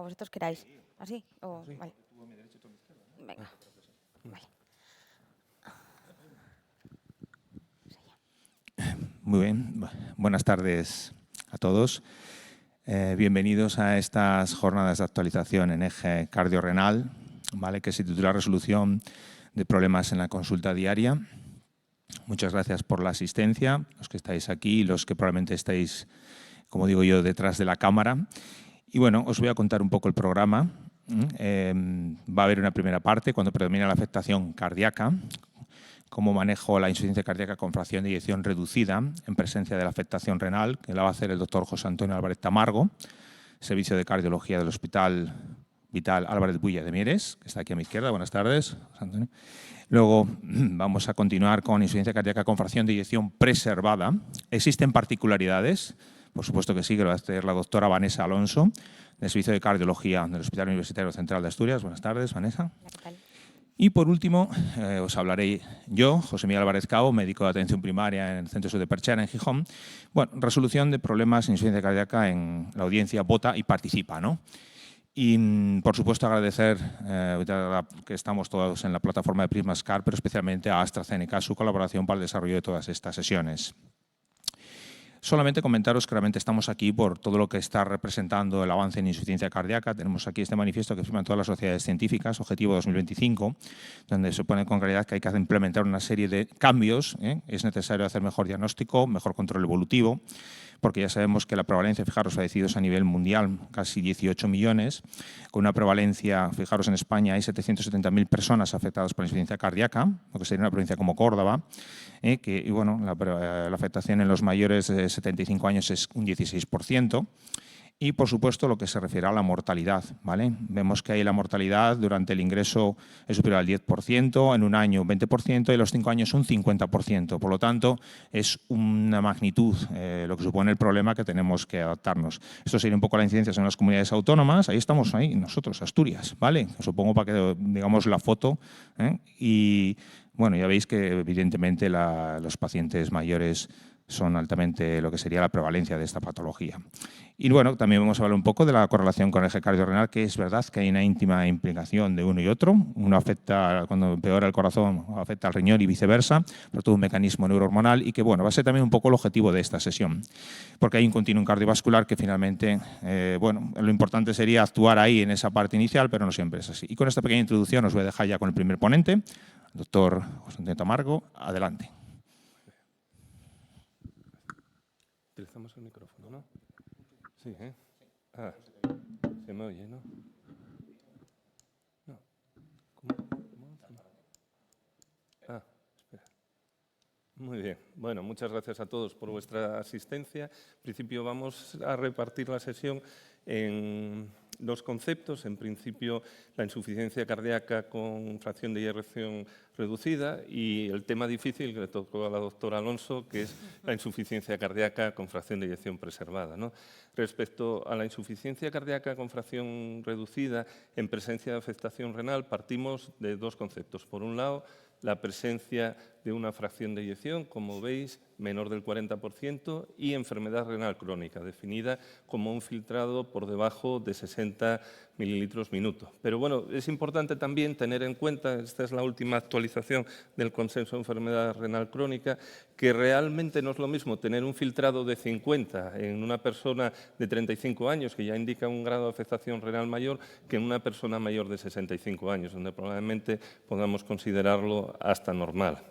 como vosotros queráis. ¿Así? O, vale. Venga. Vale. Muy bien. Buenas tardes a todos. Bienvenidos a estas jornadas de actualización en eje cardiorrenal, ¿vale? Que se titula Resolución de problemas en la consulta diaria. Muchas gracias por la asistencia, los que estáis aquí y los que probablemente estáis, como digo yo, detrás de la cámara. Y bueno, os voy a contar un poco el programa. Va a haber una primera parte cuando predomina la afectación cardíaca, cómo manejo la insuficiencia cardíaca con fracción de eyección reducida en presencia de la afectación renal, que la va a hacer el doctor José Antonio Álvarez Tamargo, Servicio de Cardiología del Hospital Vital Álvarez Bulla de Mieres, que está aquí a mi izquierda. Buenas tardes, José Antonio. Luego vamos a continuar con insuficiencia cardíaca con fracción de eyección preservada. ¿Existen particularidades? Por supuesto que sí, que lo va a hacer la doctora Vanessa Alonso, del Servicio de Cardiología del Hospital Universitario Central de Asturias. Buenas tardes, Vanessa. ¿Qué tal? Y por último, os hablaré yo, José Miguel Álvarez Cao, médico de atención primaria en el Centro de Salud de Perchera, en Gijón. Bueno, resolución de problemas de insuficiencia cardíaca en la audiencia vota y participa, ¿no? Y, por supuesto, agradecer que estamos todos en la plataforma de PrismaScar, pero especialmente a AstraZeneca su colaboración para el desarrollo de todas estas sesiones. Solamente comentaros que realmente estamos aquí por todo lo que está representando el avance en insuficiencia cardíaca. Tenemos aquí este manifiesto que firman todas las sociedades científicas, Objetivo 2025, donde se pone con claridad que hay que implementar una serie de cambios. Es necesario hacer mejor diagnóstico, mejor control evolutivo, porque ya sabemos que la prevalencia, fijaros, fallecidos a nivel mundial, casi 18 millones, con una prevalencia, fijaros, en España hay 770.000 personas afectadas por insuficiencia cardíaca, lo que sería una provincia como Córdoba, y bueno, la afectación en los mayores de 75 años es un 16%. Y, por supuesto, lo que se refiere a la mortalidad, ¿vale? Vemos que ahí la mortalidad durante el ingreso es superior al 10%, en un año un 20% y en los 5 años un 50%. Por lo tanto, es una magnitud lo que supone el problema que tenemos que adaptarnos. Esto sería un poco la incidencia en las comunidades autónomas. Ahí estamos, ahí nosotros, Asturias, ¿vale? Os supongo para que digamos la foto. Y, bueno, ya veis que evidentemente los pacientes mayores son altamente lo que sería la prevalencia de esta patología. Y bueno, también vamos a hablar un poco de la correlación con el eje cardiorrenal, que es verdad que hay una íntima implicación de uno y otro. Uno afecta, cuando empeora el corazón, afecta al riñón y viceversa, por todo un mecanismo neurohormonal y que bueno, va a ser también un poco el objetivo de esta sesión. Porque hay un continuum cardiovascular que finalmente, bueno, lo importante sería actuar ahí en esa parte inicial, pero no siempre es así. Y con esta pequeña introducción os voy a dejar ya con el primer ponente, el doctor José Antonio Tamargo. Adelante. Utilizamos el micrófono, ¿no? Sí, ¿eh? Ah, se me oye, ¿no? No. ¿Cómo? Ah, espera. Muy bien. Bueno, muchas gracias a todos por vuestra asistencia. En principio vamos a repartir la sesión en dos conceptos. En principio, la insuficiencia cardíaca con fracción de eyección reducida y el tema difícil que le tocó a la doctora Alonso, que es la insuficiencia cardíaca con fracción de eyección preservada, ¿no? Respecto a la insuficiencia cardíaca con fracción reducida en presencia de afectación renal, partimos de dos conceptos. Por un lado, la presencia de una fracción de eyección, como veis, menor del 40%, y enfermedad renal crónica, definida como un filtrado por debajo de 60 mililitros minuto. Pero bueno, es importante también tener en cuenta, esta es la última actualización del consenso de enfermedad renal crónica, que realmente no es lo mismo tener un filtrado de 50 en una persona de 35 años, que ya indica un grado de afectación renal mayor, que en una persona mayor de 65 años, donde probablemente podamos considerarlo hasta normal.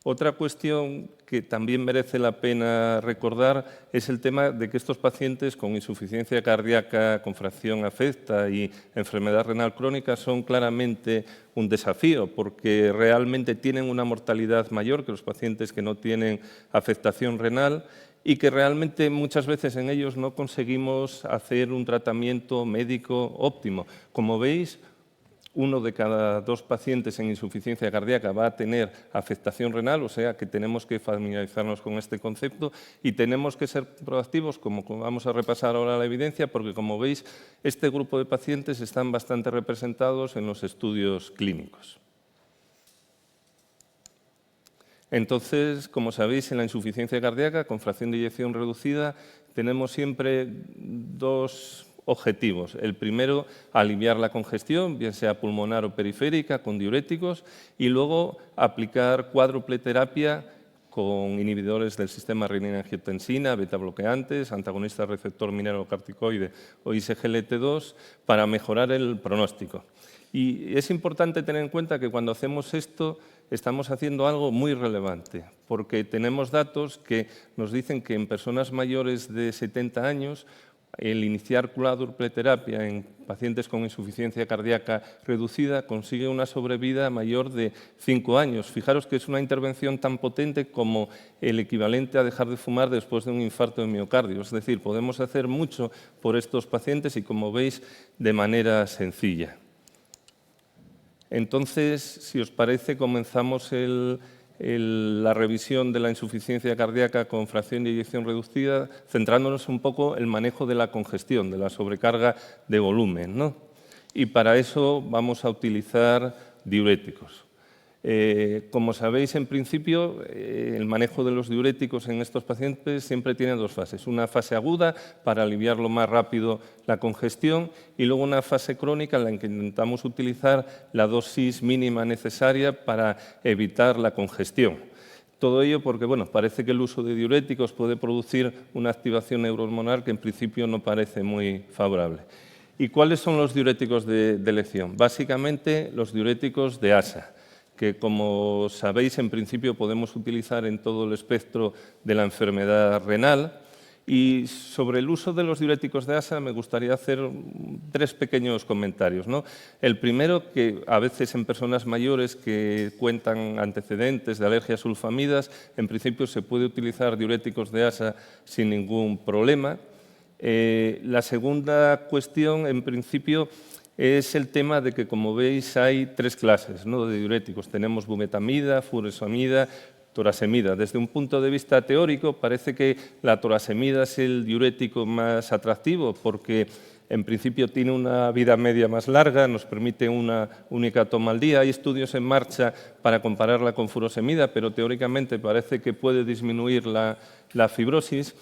Otra cuestión que también merece la pena recordar es el tema de que estos pacientes con insuficiencia cardíaca con fracción afecta y enfermedad renal crónica son claramente un desafío porque realmente tienen una mortalidad mayor que los pacientes que no tienen afectación renal y que realmente muchas veces en ellos no conseguimos hacer un tratamiento médico óptimo. Como veis, 1 de cada 2 pacientes en insuficiencia cardíaca va a tener afectación renal, o sea que tenemos que familiarizarnos con este concepto y tenemos que ser proactivos, como vamos a repasar ahora la evidencia, porque como veis, este grupo de pacientes están bastante representados en los estudios clínicos. Entonces, como sabéis, en la insuficiencia cardíaca con fracción de eyección reducida tenemos siempre dos objetivos. El primero, aliviar la congestión, bien sea pulmonar o periférica, con diuréticos, y luego aplicar cuádruple terapia con inhibidores del sistema renina-angiotensina, beta-bloqueantes, antagonistas receptor mineralocorticoide o ISGLT2 para mejorar el pronóstico. Y es importante tener en cuenta que cuando hacemos esto estamos haciendo algo muy relevante, porque tenemos datos que nos dicen que en personas mayores de 70 años el iniciar cuádruple terapia en pacientes con insuficiencia cardíaca reducida consigue una sobrevida mayor de 5 años. Fijaros que es una intervención tan potente como el equivalente a dejar de fumar después de un infarto de miocardio. Es decir, podemos hacer mucho por estos pacientes y, como veis, de manera sencilla. Entonces, si os parece, comenzamos la revisión de la insuficiencia cardíaca con fracción de eyección reducida, centrándonos un poco en el manejo de la congestión, de la sobrecarga de volumen, ¿no? Y para eso vamos a utilizar diuréticos. Como sabéis, en principio, el manejo de los diuréticos en estos pacientes siempre tiene dos fases. Una fase aguda, para aliviar lo más rápido la congestión, y luego una fase crónica en la que intentamos utilizar la dosis mínima necesaria para evitar la congestión. Todo ello porque, bueno, parece que el uso de diuréticos puede producir una activación neurohormonal que en principio no parece muy favorable. ¿Y cuáles son los diuréticos de elección? Básicamente los diuréticos de ASA, que, como sabéis, en principio podemos utilizar en todo el espectro de la enfermedad renal. Y sobre el uso de los diuréticos de ASA me gustaría hacer 3 pequeños comentarios, ¿no? El primero, que a veces en personas mayores que cuentan antecedentes de alergias sulfamidas, en principio se puede utilizar diuréticos de ASA sin ningún problema. La segunda cuestión, en principio, es el tema de que, como veis, hay 3 clases, ¿no?, de diuréticos. Tenemos bumetamida, furosemida, torasemida. Desde un punto de vista teórico, parece que la torasemida es el diurético más atractivo porque, en principio, tiene una vida media más larga, nos permite una única toma al día. Hay estudios en marcha para compararla con furosemida, pero teóricamente parece que puede disminuir la fibrosis.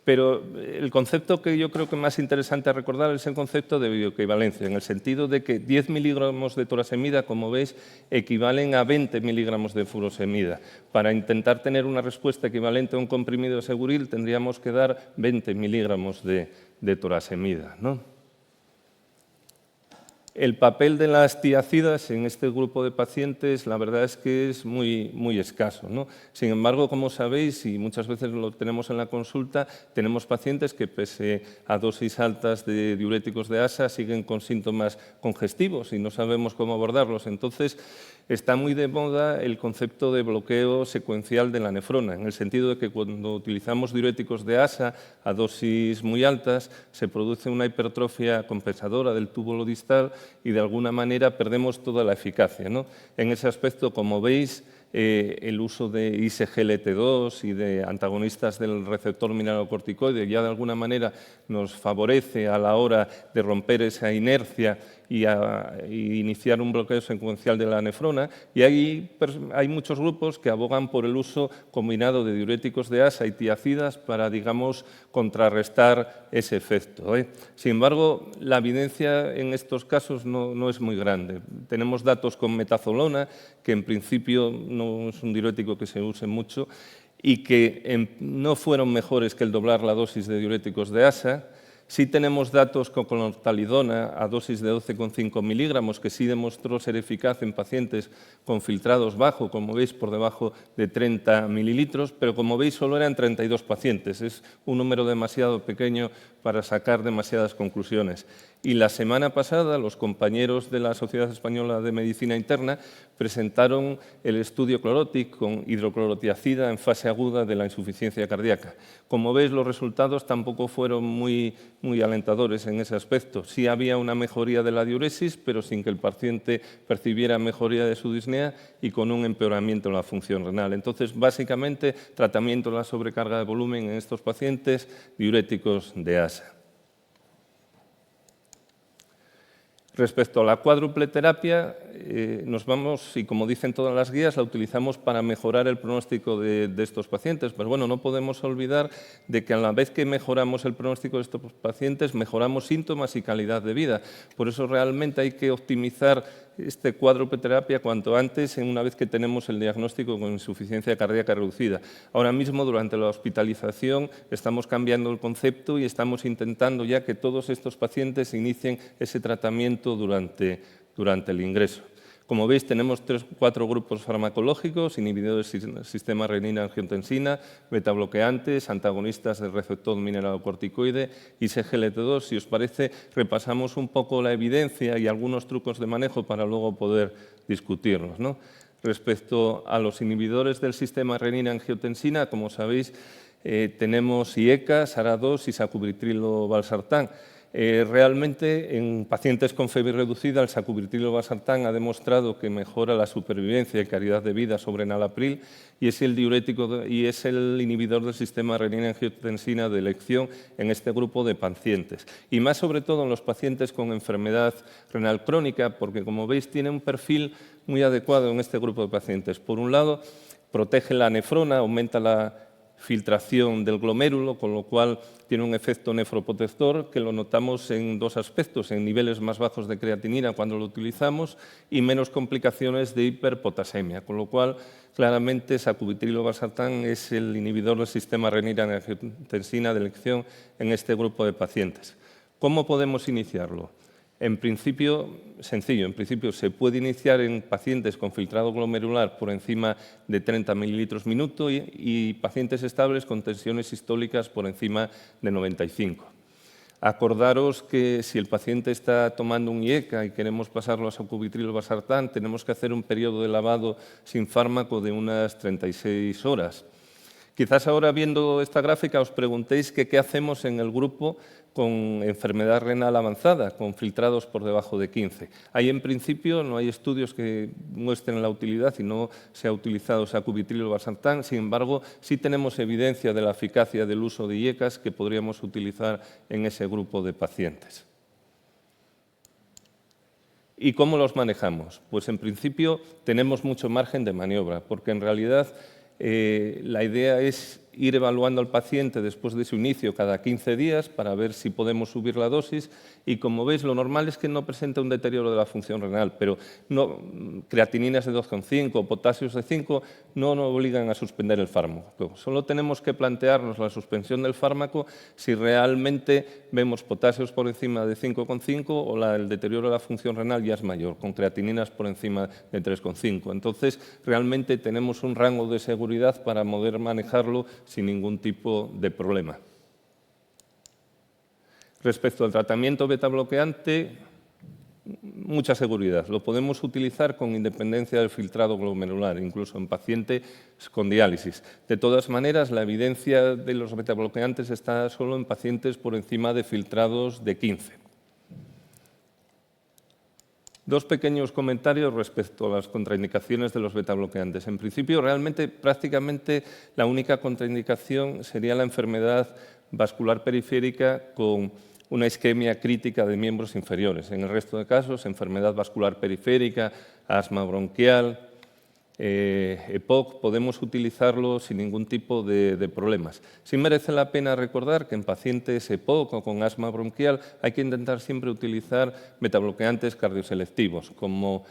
Pero el concepto que yo creo que es más interesante a recordar es el concepto de bioequivalencia, en el sentido de que 10 miligramos de torasemida, como veis, equivalen a 20 miligramos de furosemida. Para intentar tener una respuesta equivalente a un comprimido de Seguril, tendríamos que dar 20 miligramos de torasemida, ¿no? El papel de las tiacidas en este grupo de pacientes, la verdad es que es muy escaso, ¿no? Sin embargo, como sabéis, y muchas veces lo tenemos en la consulta, tenemos pacientes que, pese a dosis altas de diuréticos de ASA, siguen con síntomas congestivos y no sabemos cómo abordarlos. Entonces, está muy de moda el concepto de bloqueo secuencial de la nefrona, en el sentido de que cuando utilizamos diuréticos de ASA a dosis muy altas, se produce una hipertrofia compensadora del túbulo distal y, de alguna manera, perdemos toda la eficacia, ¿no? En ese aspecto, como veis, el uso de ISGLT2 y de antagonistas del receptor mineralocorticoide ya de alguna manera nos favorece a la hora de romper esa inercia y iniciar un bloqueo secuencial de la nefrona. Y hay muchos grupos que abogan por el uso combinado de diuréticos de ASA y tiacidas para, digamos, contrarrestar ese efecto, ¿eh? Sin embargo, la evidencia en estos casos no es muy grande. Tenemos datos con metazolona, que en principio no es un diurético que se use mucho y que no fueron mejores que el doblar la dosis de diuréticos de ASA. Sí tenemos datos con clonazepam a dosis de 12,5 miligramos, que sí demostró ser eficaz en pacientes con filtrados bajo, como veis, por debajo de 30 mililitros, pero como veis solo eran 32 pacientes. Es un número demasiado pequeño para sacar demasiadas conclusiones. Y la semana pasada los compañeros de la Sociedad Española de Medicina Interna presentaron el estudio Clorotic con hidroclorotiazida en fase aguda de la insuficiencia cardíaca. Como veis, los resultados tampoco fueron muy alentadores en ese aspecto. Sí había una mejoría de la diuresis, pero sin que el paciente percibiera mejoría de su disnea y con un empeoramiento en la función renal. Entonces, básicamente, tratamiento de la sobrecarga de volumen en estos pacientes, diuréticos de ASA. Respecto a la cuádruple terapia, nos vamos, y como dicen todas las guías, la utilizamos para mejorar el pronóstico de estos pacientes. Pero bueno, no podemos olvidar de que a la vez que mejoramos el pronóstico de estos pacientes, mejoramos síntomas y calidad de vida. Por eso realmente hay que optimizar este cuádruple-terapia cuanto antes, una vez que tenemos el diagnóstico con insuficiencia cardíaca reducida. Ahora mismo, durante la hospitalización, estamos cambiando el concepto y estamos intentando ya que todos estos pacientes inicien ese tratamiento durante el ingreso. Como veis, tenemos 4 grupos farmacológicos: inhibidores del sistema renina-angiotensina, betabloqueantes, antagonistas del receptor mineralocorticoide y SGLT2. Si os parece, repasamos un poco la evidencia y algunos trucos de manejo para luego poder discutirlos, ¿no? Respecto a los inhibidores del sistema renina-angiotensina, como sabéis, tenemos IECA, SARA-2 y sacubitrilo/valsartán. Realmente, en pacientes con fiebre reducida, el sacubitrilo/valsartán ha demostrado que mejora la supervivencia y calidad de vida sobre enalapril y es el diurético y es el inhibidor del sistema renina-angiotensina de elección en este grupo de pacientes. Y más sobre todo en los pacientes con enfermedad renal crónica, porque como veis tiene un perfil muy adecuado en este grupo de pacientes. Por un lado, protege la nefrona, aumenta la filtración del glomérulo, con lo cual tiene un efecto nefroprotector que lo notamos en 2 aspectos: en niveles más bajos de creatinina cuando lo utilizamos y menos complicaciones de hiperpotasemia, con lo cual claramente sacubitrilo/valsartán es el inhibidor del sistema renina-angiotensina de elección en este grupo de pacientes. ¿Cómo podemos iniciarlo? En principio, sencillo, en principio se puede iniciar en pacientes con filtrado glomerular por encima de 30 mililitros minuto y pacientes estables con tensiones sistólicas por encima de 95. Acordaros que si el paciente está tomando un IECA y queremos pasarlo a sacubitrilo/valsartán, tenemos que hacer un periodo de lavado sin fármaco de unas 36 horas. Quizás ahora, viendo esta gráfica, os preguntéis qué hacemos en el grupo con enfermedad renal avanzada, con filtrados por debajo de 15. Ahí, en principio, no hay estudios que muestren la utilidad y no se ha utilizado sacubitrilo/valsartán. Sin embargo, sí tenemos evidencia de la eficacia del uso de IECAs que podríamos utilizar en ese grupo de pacientes. ¿Y cómo los manejamos? Pues, en principio, tenemos mucho margen de maniobra, porque en realidad la idea es ir evaluando al paciente después de su inicio cada 15 días para ver si podemos subir la dosis y, como veis, lo normal es que no presente un deterioro de la función renal, pero creatininas de 2,5 o potasios de 5 no nos obligan a suspender el fármaco. Solo tenemos que plantearnos la suspensión del fármaco si realmente vemos potasios por encima de 5,5 o el deterioro de la función renal ya es mayor, con creatininas por encima de 3,5. Entonces, realmente tenemos un rango de seguridad para poder manejarlo sin ningún tipo de problema. Respecto al tratamiento betabloqueante, mucha seguridad. Lo podemos utilizar con independencia del filtrado glomerular, incluso en pacientes con diálisis. De todas maneras, la evidencia de los betabloqueantes está solo en pacientes por encima de filtrados de 15. 2 pequeños comentarios respecto a las contraindicaciones de los betabloqueantes. En principio, realmente, prácticamente, la única contraindicación sería la enfermedad vascular periférica con una isquemia crítica de miembros inferiores. En el resto de casos, enfermedad vascular periférica, asma bronquial, EPOC, podemos utilizarlo sin ningún tipo de problemas. Sí merece la pena recordar que en pacientes EPOC o con asma bronquial hay que intentar siempre utilizar betabloqueantes cardioselectivos como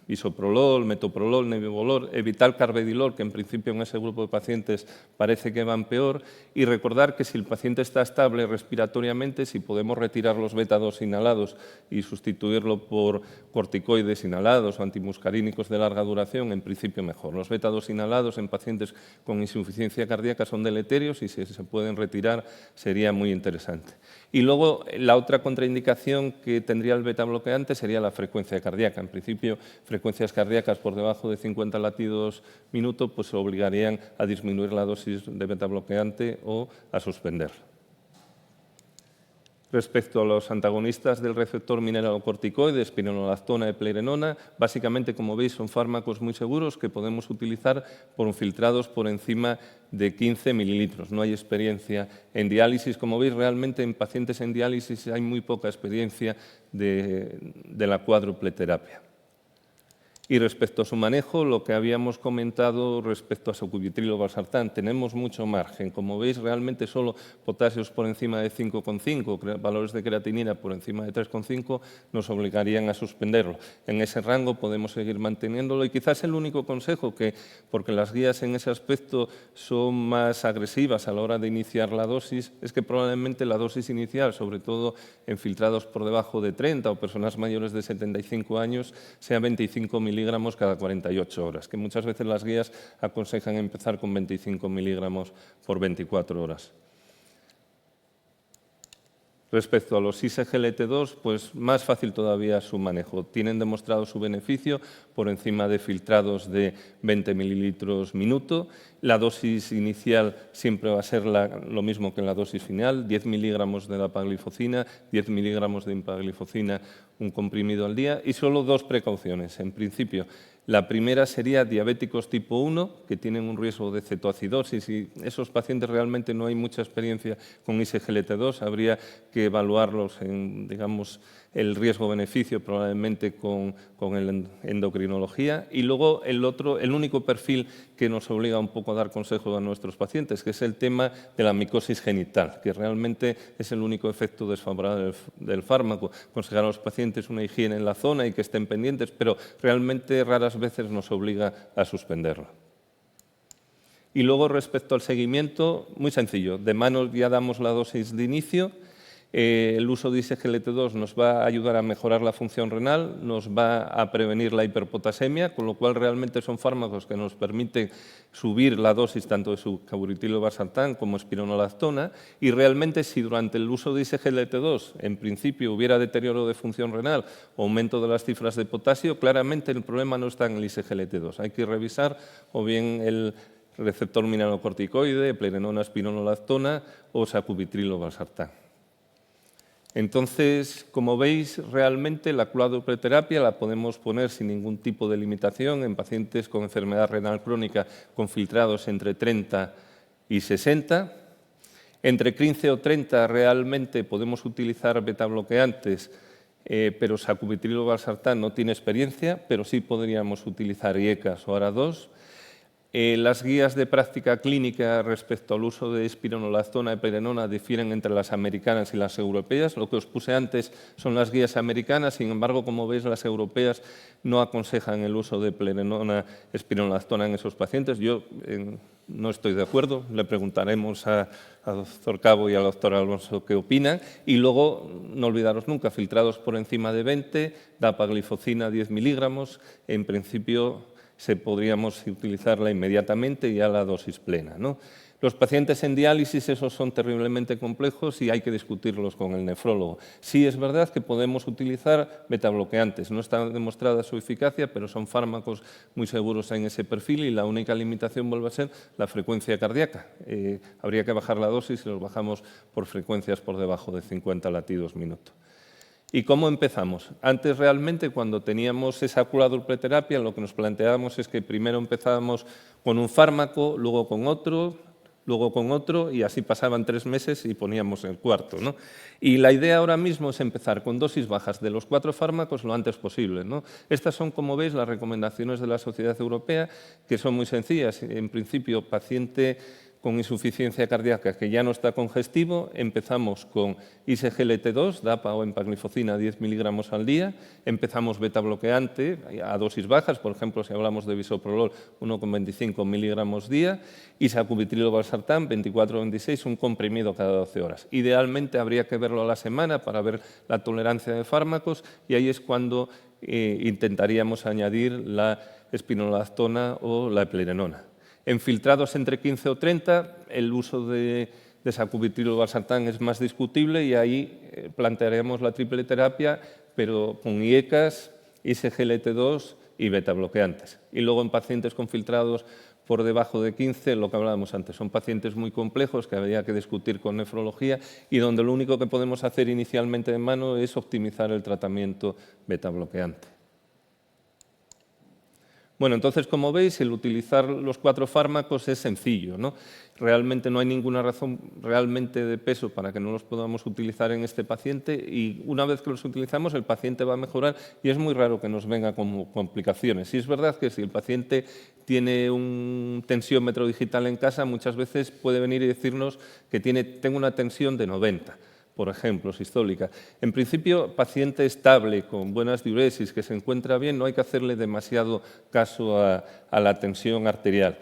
bisoprolol, metoprolol, nebivolol, evitar carvedilol, que en principio en ese grupo de pacientes parece que van peor, y recordar que si el paciente está estable respiratoriamente, si podemos retirar los beta-2 inhalados y sustituirlo por corticoides inhalados o antimuscarínicos de larga duración, en principio mejor. Los beta-2 inhalados en pacientes con insuficiencia cardíaca son deleterios y si se pueden retirar sería muy interesante. Y luego, la otra contraindicación que tendría el betabloqueante sería la frecuencia cardíaca. En principio, frecuencias cardíacas por debajo de 50 latidos minuto pues obligarían a disminuir la dosis de betabloqueante o a suspenderla. Respecto a los antagonistas del receptor mineralocorticoide, espironolactona y eplerenona, básicamente, como veis, son fármacos muy seguros que podemos utilizar por filtrados por encima de 15 mililitros. No hay experiencia en diálisis. Como veis, realmente en pacientes en diálisis hay muy poca experiencia de la cuádruple terapia. Y respecto a su manejo, lo que habíamos comentado respecto a sacubitril o valsartán, tenemos mucho margen. Como veis, realmente solo potasios por encima de 5,5, valores de creatinina por encima de 3,5 nos obligarían a suspenderlo. En ese rango podemos seguir manteniéndolo y quizás el único consejo que, porque las guías en ese aspecto son más agresivas a la hora de iniciar la dosis, es que probablemente la dosis inicial, sobre todo en filtrados por debajo de 30 o personas mayores de 75 años, sea 25 miligramos cada 48 horas, que muchas veces las guías aconsejan empezar con 25 miligramos por 24 horas. Respecto a los ISGLT2, pues más fácil todavía su manejo. Tienen demostrado su beneficio por encima de filtrados de 20 mililitros minuto. La dosis inicial siempre va a ser lo mismo que en la dosis final, 10 miligramos de dapagliflozina, 10 miligramos de empagliflozina, un comprimido al día. Y solo dos precauciones. En principio, la primera sería diabéticos tipo 1, que tienen un riesgo de cetoacidosis y esos pacientes realmente no hay mucha experiencia con ISGLT2. Habría que evaluarlos en, digamos, el riesgo-beneficio probablemente con endocrinología. Y luego el único perfil que nos obliga un poco a dar consejos a nuestros pacientes, que es el tema de la micosis genital, que realmente es el único efecto desfavorable del fármaco. Aconsejar a los pacientes una higiene en la zona y que estén pendientes, pero realmente raras veces nos obliga a suspenderlo. Y luego, respecto al seguimiento, muy sencillo. De mano ya damos la dosis de inicio. El uso de ISGLT2 nos va a ayudar a mejorar la función renal, nos va a prevenir la hiperpotasemia, con lo cual realmente son fármacos que nos permiten subir la dosis tanto de sacubitril o valsartán como espironolactona, y realmente si durante el uso de ISGLT2 en principio hubiera deterioro de función renal o aumento de las cifras de potasio, claramente el problema no está en el ISGLT2. Hay que revisar o bien el receptor mineralocorticoide, eplerenona, espironolactona o sacubitril o valsartán. Entonces, como veis, realmente la cuádruple la podemos poner sin ningún tipo de limitación en pacientes con enfermedad renal crónica con filtrados entre 30 y 60. Entre 15 o 30 realmente podemos utilizar betabloqueantes, pero sacubitril o valsartán no tiene experiencia, pero sí podríamos utilizar IECAS o ARA2. Las guías de práctica clínica respecto al uso de espironolactona y eplerenona difieren entre las americanas y las europeas. Lo que os puse antes son las guías americanas, sin embargo, como veis, las europeas no aconsejan el uso de eplerenona, espironolactona en esos pacientes. Yo no estoy de acuerdo, le preguntaremos al doctor Cabo y al doctor Alonso qué opinan. Y luego, no olvidaros nunca, filtrados por encima de 20, dapagliflozina 10 miligramos, en principio podríamos utilizarla inmediatamente y a la dosis plena, ¿no? Los pacientes en diálisis, esos son terriblemente complejos y hay que discutirlos con el nefrólogo. Sí es verdad que podemos utilizar betabloqueantes, no está demostrada su eficacia, pero son fármacos muy seguros en ese perfil y la única limitación vuelve a ser la frecuencia cardíaca. Habría que bajar la dosis y los bajamos por frecuencias por debajo de 50 latidos minuto. ¿Y cómo empezamos? Antes realmente, cuando teníamos esa cuádruple terapia, lo que nos planteábamos es que primero empezábamos con un fármaco, luego con otro, y así pasaban 3 meses y poníamos el cuarto, ¿no? Y la idea ahora mismo es empezar con dosis bajas de los 4 fármacos lo antes posible, ¿no? Estas son, como veis, las recomendaciones de la Sociedad Europea, que son muy sencillas. En principio, paciente con insuficiencia cardíaca que ya no está congestivo, empezamos con ISGLT2, DAPA o empagliflozina 10 miligramos al día, empezamos betabloqueante a dosis bajas, por ejemplo, si hablamos de bisoprolol, 1,25 miligramos día, y sacubitril o valsartán, 24 o 26, un comprimido cada 12 horas. Idealmente habría que verlo a la semana para ver la tolerancia de fármacos y ahí es cuando intentaríamos añadir la espironolactona o la eplerenona. En filtrados entre 15 o 30, el uso de sacubitril o valsartán es más discutible y ahí plantearemos la triple terapia, pero con IECAS, ISGLT2 y betabloqueantes. Y luego en pacientes con filtrados por debajo de 15, lo que hablábamos antes, son pacientes muy complejos que habría que discutir con nefrología y donde lo único que podemos hacer inicialmente de mano es optimizar el tratamiento betabloqueante. Bueno, entonces, como veis, el utilizar los 4 fármacos es sencillo, ¿no? Realmente no hay ninguna razón realmente de peso para que no los podamos utilizar en este paciente y una vez que los utilizamos el paciente va a mejorar y es muy raro que nos venga como complicaciones. Sí es verdad que si el paciente tiene un tensiómetro digital en casa, muchas veces puede venir y decirnos que tengo una tensión de 90. Por ejemplo, sistólica. En principio, paciente estable, con buenas diuresis, que se encuentra bien, no hay que hacerle demasiado caso a la tensión arterial.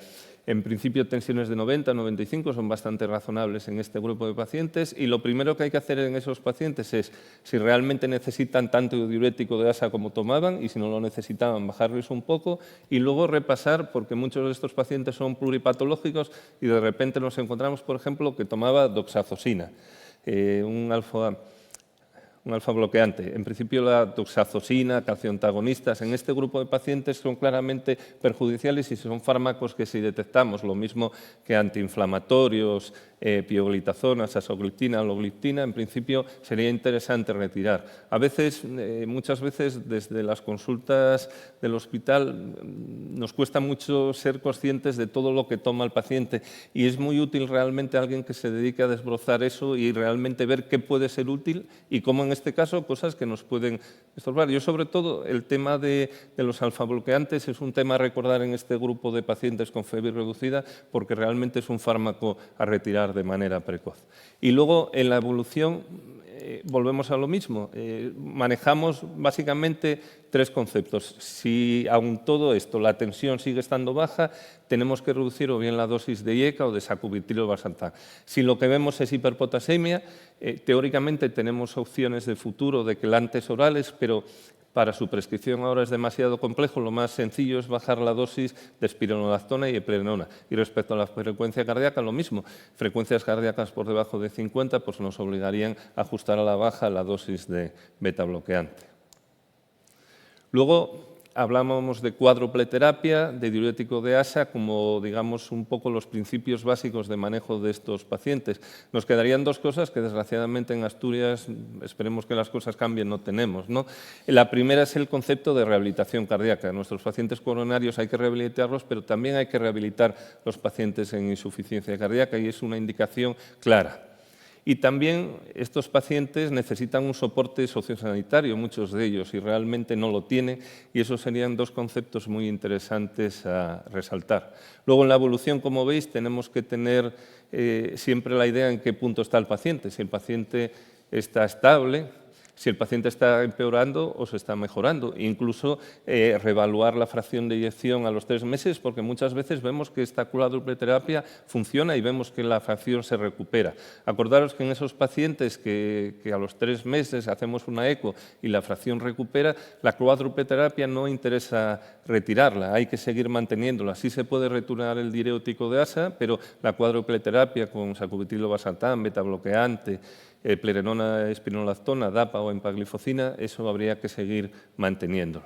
En principio, tensiones de 90, 95 son bastante razonables en este grupo de pacientes y lo primero que hay que hacer en esos pacientes es, si realmente necesitan tanto diurético de ASA como tomaban y si no lo necesitaban, bajarles un poco y luego repasar, porque muchos de estos pacientes son pluripatológicos y de repente nos encontramos, por ejemplo, que tomaba doxazosina. Un alfa bloqueante. En principio, la doxazosina, calcioantagonistas, en este grupo de pacientes son claramente perjudiciales y son fármacos que si detectamos, lo mismo que antiinflamatorios, pioglitazona, sasogliptina, alogliptina, en principio sería interesante retirar. A veces, muchas veces, desde las consultas del hospital nos cuesta mucho ser conscientes de todo lo que toma el paciente y es muy útil realmente alguien que se dedique a desbrozar eso y realmente ver qué puede ser útil y cómo en este caso cosas que nos pueden estorbar. Yo sobre todo el tema de los alfabloqueantes es un tema a recordar en este grupo de pacientes con fiebre reducida porque realmente es un fármaco a retirar de manera precoz. Y luego en la evolución volvemos a lo mismo. Manejamos básicamente 3 conceptos. Si aún todo esto, la tensión sigue estando baja, tenemos que reducir o bien la dosis de IECA o de sacubitril/valsartán. Si lo que vemos es hiperpotasemia, teóricamente tenemos opciones de futuro de quelantes orales, pero para su prescripción ahora es demasiado complejo, lo más sencillo es bajar la dosis de espironolactona y eplerenona. Y respecto a la frecuencia cardíaca, lo mismo. Frecuencias cardíacas por debajo de 50 pues nos obligarían a ajustar a la baja la dosis de beta-bloqueante. Luego, hablábamos de cuádruple terapia, de diurético de ASA, como digamos un poco los principios básicos de manejo de estos pacientes. Nos quedarían 2 cosas que desgraciadamente en Asturias, esperemos que las cosas cambien, no tenemos, ¿no? La primera es el concepto de rehabilitación cardíaca. Nuestros pacientes coronarios hay que rehabilitarlos, pero también hay que rehabilitar los pacientes en insuficiencia cardíaca y es una indicación clara. Y también estos pacientes necesitan un soporte sociosanitario, muchos de ellos, y realmente no lo tienen, y esos serían 2 conceptos muy interesantes a resaltar. Luego, en la evolución, como veis, tenemos que tener siempre la idea en qué punto está el paciente. Si el paciente está estable, si el paciente está empeorando o se está mejorando. Incluso reevaluar la fracción de eyección a los 3 meses, porque muchas veces vemos que esta cuádruple terapia funciona y vemos que la fracción se recupera. Acordaros que en esos pacientes que a los 3 meses hacemos una eco y la fracción recupera, la cuádruple terapia no interesa retirarla, hay que seguir manteniéndola. Sí se puede retirar el diurético de ASA, pero la cuádruple terapia con sacubitril/valsartán, beta-bloqueante, plerenona, espironolactona, DAPA o empagliflozina, eso habría que seguir manteniéndolo.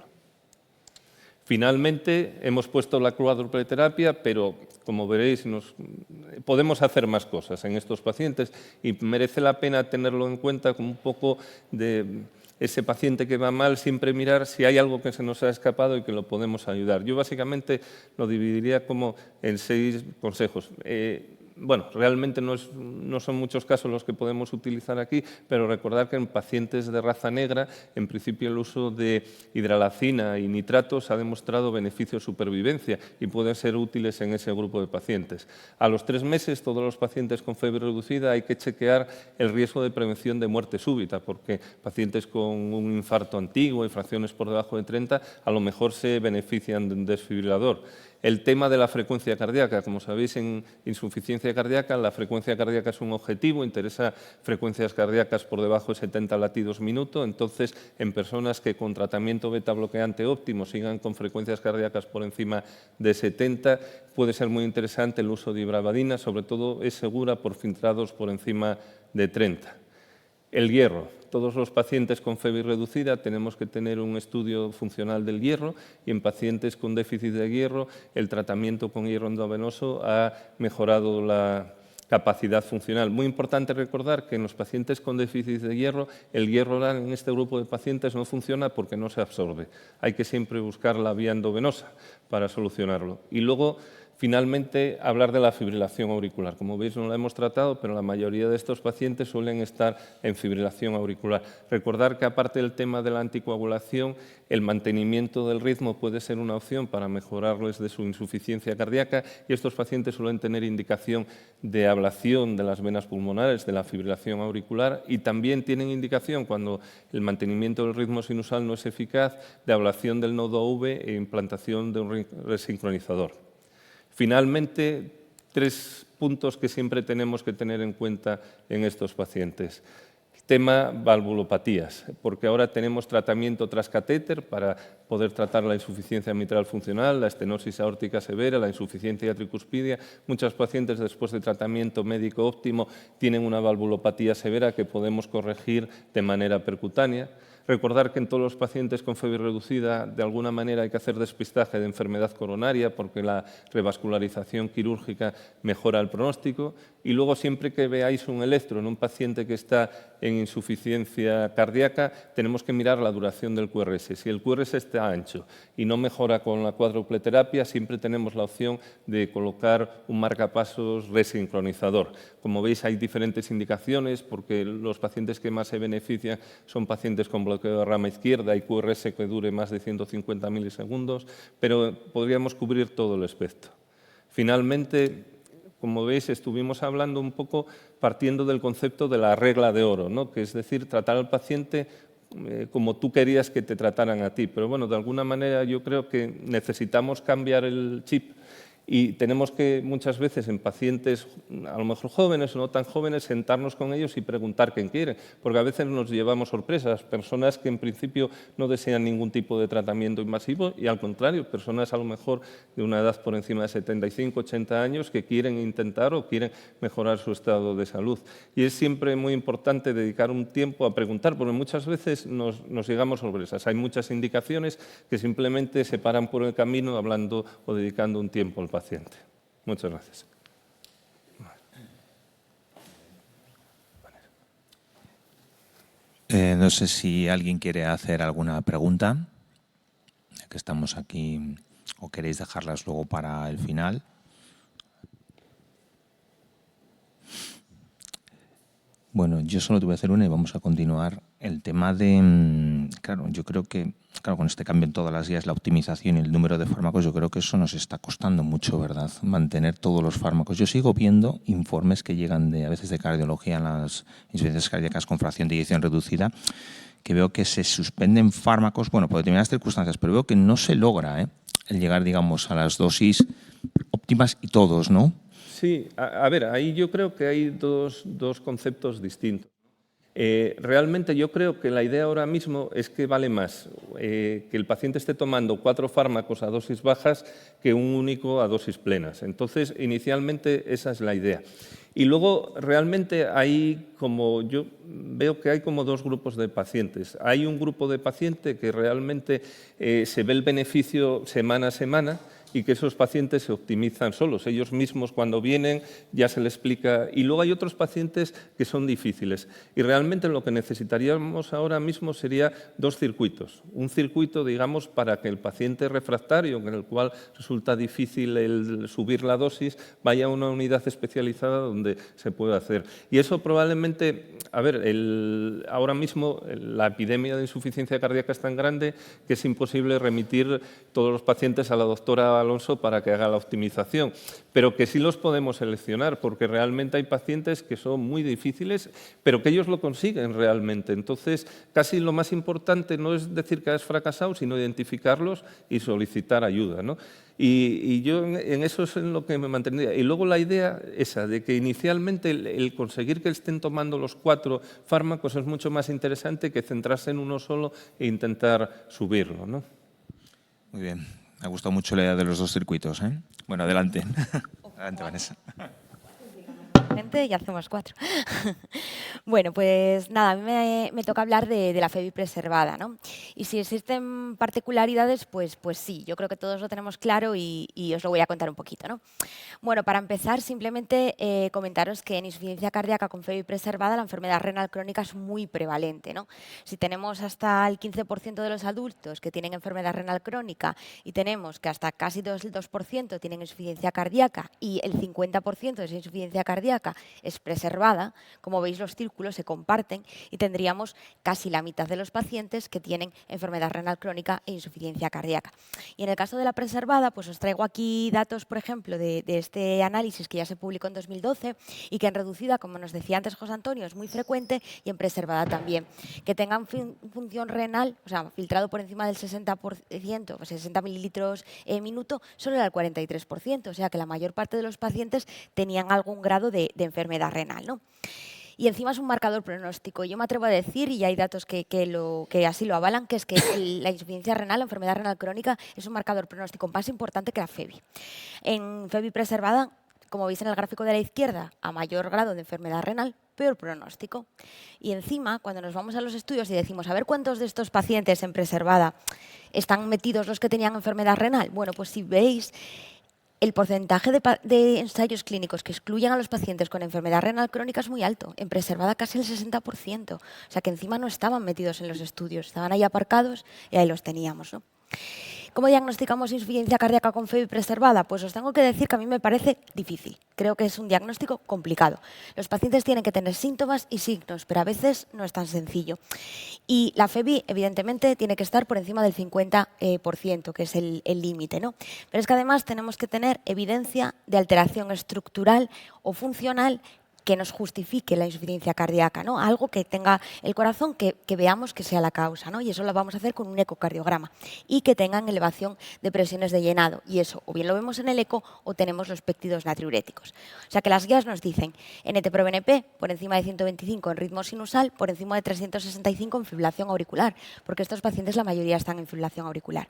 Finalmente, hemos puesto la cuádruple terapia, pero como veréis, podemos hacer más cosas en estos pacientes y merece la pena tenerlo en cuenta como un poco de ese paciente que va mal, siempre mirar si hay algo que se nos ha escapado y que lo podemos ayudar. Yo básicamente lo dividiría como en 6 consejos. Bueno, realmente no son muchos casos los que podemos utilizar aquí, pero recordar que en pacientes de raza negra, en principio el uso de hidralacina y nitratos ha demostrado beneficio de supervivencia y pueden ser útiles en ese grupo de pacientes. A los 3 meses, todos los pacientes con fiebre reducida hay que chequear el riesgo de prevención de muerte súbita, porque pacientes con un infarto antiguo y fracciones por debajo de 30 a lo mejor se benefician de un desfibrilador. El tema de la frecuencia cardíaca, como sabéis, en insuficiencia cardíaca, la frecuencia cardíaca es un objetivo, interesa frecuencias cardíacas por debajo de 70 latidos minuto, entonces en personas que con tratamiento beta bloqueante óptimo sigan con frecuencias cardíacas por encima de 70, puede ser muy interesante el uso de ibravadina, sobre todo es segura por filtrados por encima de 30. El hierro. Todos los pacientes con fiebre reducida tenemos que tener un estudio funcional del hierro y en pacientes con déficit de hierro el tratamiento con hierro endovenoso ha mejorado la capacidad funcional. Muy importante recordar que en los pacientes con déficit de hierro, el hierro oral en este grupo de pacientes no funciona porque no se absorbe. Hay que siempre buscar la vía endovenosa para solucionarlo. Y luego, finalmente, hablar de la fibrilación auricular. Como veis, no la hemos tratado, pero la mayoría de estos pacientes suelen estar en fibrilación auricular. Recordar que, aparte del tema de la anticoagulación, el mantenimiento del ritmo puede ser una opción para mejorarles de su insuficiencia cardíaca y estos pacientes suelen tener indicación de ablación de las venas pulmonares, de la fibrilación auricular y también tienen indicación, cuando el mantenimiento del ritmo sinusal no es eficaz, de ablación del nodo V e implantación de un resincronizador. Finalmente, 3 puntos que siempre tenemos que tener en cuenta en estos pacientes. Tema valvulopatías, porque ahora tenemos tratamiento tras catéter para poder tratar la insuficiencia mitral funcional, la estenosis aórtica severa, la insuficiencia tricuspidia. Muchos pacientes después de tratamiento médico óptimo tienen una valvulopatía severa que podemos corregir de manera percutánea. Recordar que en todos los pacientes con fiebre reducida, de alguna manera hay que hacer despistaje de enfermedad coronaria porque la revascularización quirúrgica mejora el pronóstico. Y luego, siempre que veáis un electro en un paciente que está en insuficiencia cardíaca, tenemos que mirar la duración del QRS. Si el QRS está ancho y no mejora con la cuádruple terapia, siempre tenemos la opción de colocar un marcapasos resincronizador. Como veis, hay diferentes indicaciones porque los pacientes que más se benefician son pacientes con bloqueo de rama izquierda y QRS que dure más de 150 milisegundos, pero podríamos cubrir todo el espectro. Finalmente, como veis, estuvimos hablando un poco partiendo del concepto de la regla de oro, ¿no? Que es decir, tratar al paciente como tú querías que te trataran a ti. Pero bueno, de alguna manera yo creo que necesitamos cambiar el chip y tenemos que muchas veces en pacientes a lo mejor jóvenes o no tan jóvenes sentarnos con ellos y preguntar qué quieren, porque a veces nos llevamos sorpresas, personas que en principio no desean ningún tipo de tratamiento invasivo y al contrario, personas a lo mejor de una edad por encima de 75, 80 años que quieren intentar o quieren mejorar su estado de salud. Y es siempre muy importante dedicar un tiempo a preguntar, porque muchas veces nos llegamos sorpresas. Hay muchas indicaciones que simplemente se paran por el camino hablando o dedicando un tiempo al paciente. Muchas gracias. No sé si alguien quiere hacer alguna pregunta, ya que estamos aquí, o queréis dejarlas luego para el final. Bueno, yo solo te voy a hacer una y vamos a continuar. El tema de, claro, yo creo que, claro, con este cambio en todas las guías, la optimización y el número de fármacos, yo creo que eso nos está costando mucho, ¿verdad? Mantener todos los fármacos. Yo sigo viendo informes que llegan a veces de cardiología en las insuficiencias cardíacas con fracción de eyección reducida, que veo que se suspenden fármacos, bueno, por determinadas circunstancias, pero veo que no se logra el llegar, digamos, a las dosis óptimas y todos, ¿no? Sí, a ver, ahí yo creo que hay dos conceptos distintos. Realmente yo creo que la idea ahora mismo es que vale más que el paciente esté tomando 4 fármacos a dosis bajas que un único a dosis plenas. Entonces, inicialmente esa es la idea. Y luego, realmente hay como, yo veo que hay como 2 grupos de pacientes. Hay un grupo de pacientes que realmente se ve el beneficio semana a semana, y que esos pacientes se optimizan solos. Ellos mismos, cuando vienen, ya se les explica. Y luego hay otros pacientes que son difíciles. Y realmente lo que necesitaríamos ahora mismo sería 2 circuitos. Un circuito, digamos, para que el paciente refractario, en el cual resulta difícil el subir la dosis, vaya a una unidad especializada donde se pueda hacer. Y eso probablemente, a ver, ahora mismo la epidemia de insuficiencia cardíaca es tan grande que es imposible remitir todos los pacientes a la doctora Alonso para que haga la optimización, pero que sí los podemos seleccionar, porque realmente hay pacientes que son muy difíciles, pero que ellos lo consiguen realmente. Entonces, casi lo más importante no es decir que has fracasado, sino identificarlos y solicitar ayuda, ¿no? Y yo en eso es en lo que me mantendría. Y luego la idea esa de que inicialmente el conseguir que estén tomando los 4 fármacos es mucho más interesante que centrarse en uno solo e intentar subirlo, ¿no? Muy bien. Me ha gustado mucho la idea de los 2 circuitos, ¿eh? Bueno, adelante. Adelante, Vanessa. gente y hacemos 4. Bueno, pues nada, a mí me toca hablar de la FEBI preservada, ¿no? Y si existen particularidades, pues sí, yo creo que todos lo tenemos claro y os lo voy a contar un poquito, ¿no? Bueno, para empezar, simplemente comentaros que en insuficiencia cardíaca con FEBI preservada la enfermedad renal crónica es muy prevalente, ¿no? Si tenemos hasta el 15% de los adultos que tienen enfermedad renal crónica y tenemos que hasta casi el 2% tienen insuficiencia cardíaca y el 50% de esa insuficiencia cardíaca es preservada, como veis los círculos se comparten y tendríamos casi la mitad de los pacientes que tienen enfermedad renal crónica e insuficiencia cardíaca. Y en el caso de la preservada, pues os traigo aquí datos, por ejemplo, de este análisis que ya se publicó en 2012 y que en reducida, como nos decía antes José Antonio, es muy frecuente y en preservada también. Que tengan función renal, o sea, filtrado por encima del 60%, 60 mililitros minuto, solo era el 43%, o sea que la mayor parte de los pacientes tenían algún grado de enfermedad renal, ¿no? Y encima es un marcador pronóstico. Yo me atrevo a decir, y hay datos que así lo avalan, que es que la insuficiencia renal, la enfermedad renal crónica, es un marcador pronóstico más importante que la FEBI. En FEBI preservada, como veis en el gráfico de la izquierda, a mayor grado de enfermedad renal, peor pronóstico. Y encima, cuando nos vamos a los estudios y decimos, a ver cuántos de estos pacientes en preservada están metidos los que tenían enfermedad renal, bueno, pues si veis, el porcentaje de ensayos clínicos que excluyen a los pacientes con enfermedad renal crónica es muy alto, en preservada casi el 60%. O sea que encima no estaban metidos en los estudios, estaban ahí aparcados y ahí los teníamos, ¿no? ¿Cómo diagnosticamos insuficiencia cardíaca con FEBI preservada? Pues os tengo que decir que a mí me parece difícil. Creo que es un diagnóstico complicado. Los pacientes tienen que tener síntomas y signos, pero a veces no es tan sencillo. Y la FEBI, evidentemente, tiene que estar por encima del 50%, que es el límite, ¿no? Pero es que además tenemos que tener evidencia de alteración estructural o funcional que nos justifique la insuficiencia cardíaca, ¿no? Algo que tenga el corazón que veamos que sea la causa, ¿no? Y eso lo vamos a hacer con un ecocardiograma y que tengan elevación de presiones de llenado. Y eso o bien lo vemos en el eco o tenemos los péptidos natriuréticos. O sea que las guías nos dicen NT-proBNP por encima de 125 en ritmo sinusal, por encima de 365 en fibrilación auricular, porque estos pacientes la mayoría están en fibrilación auricular.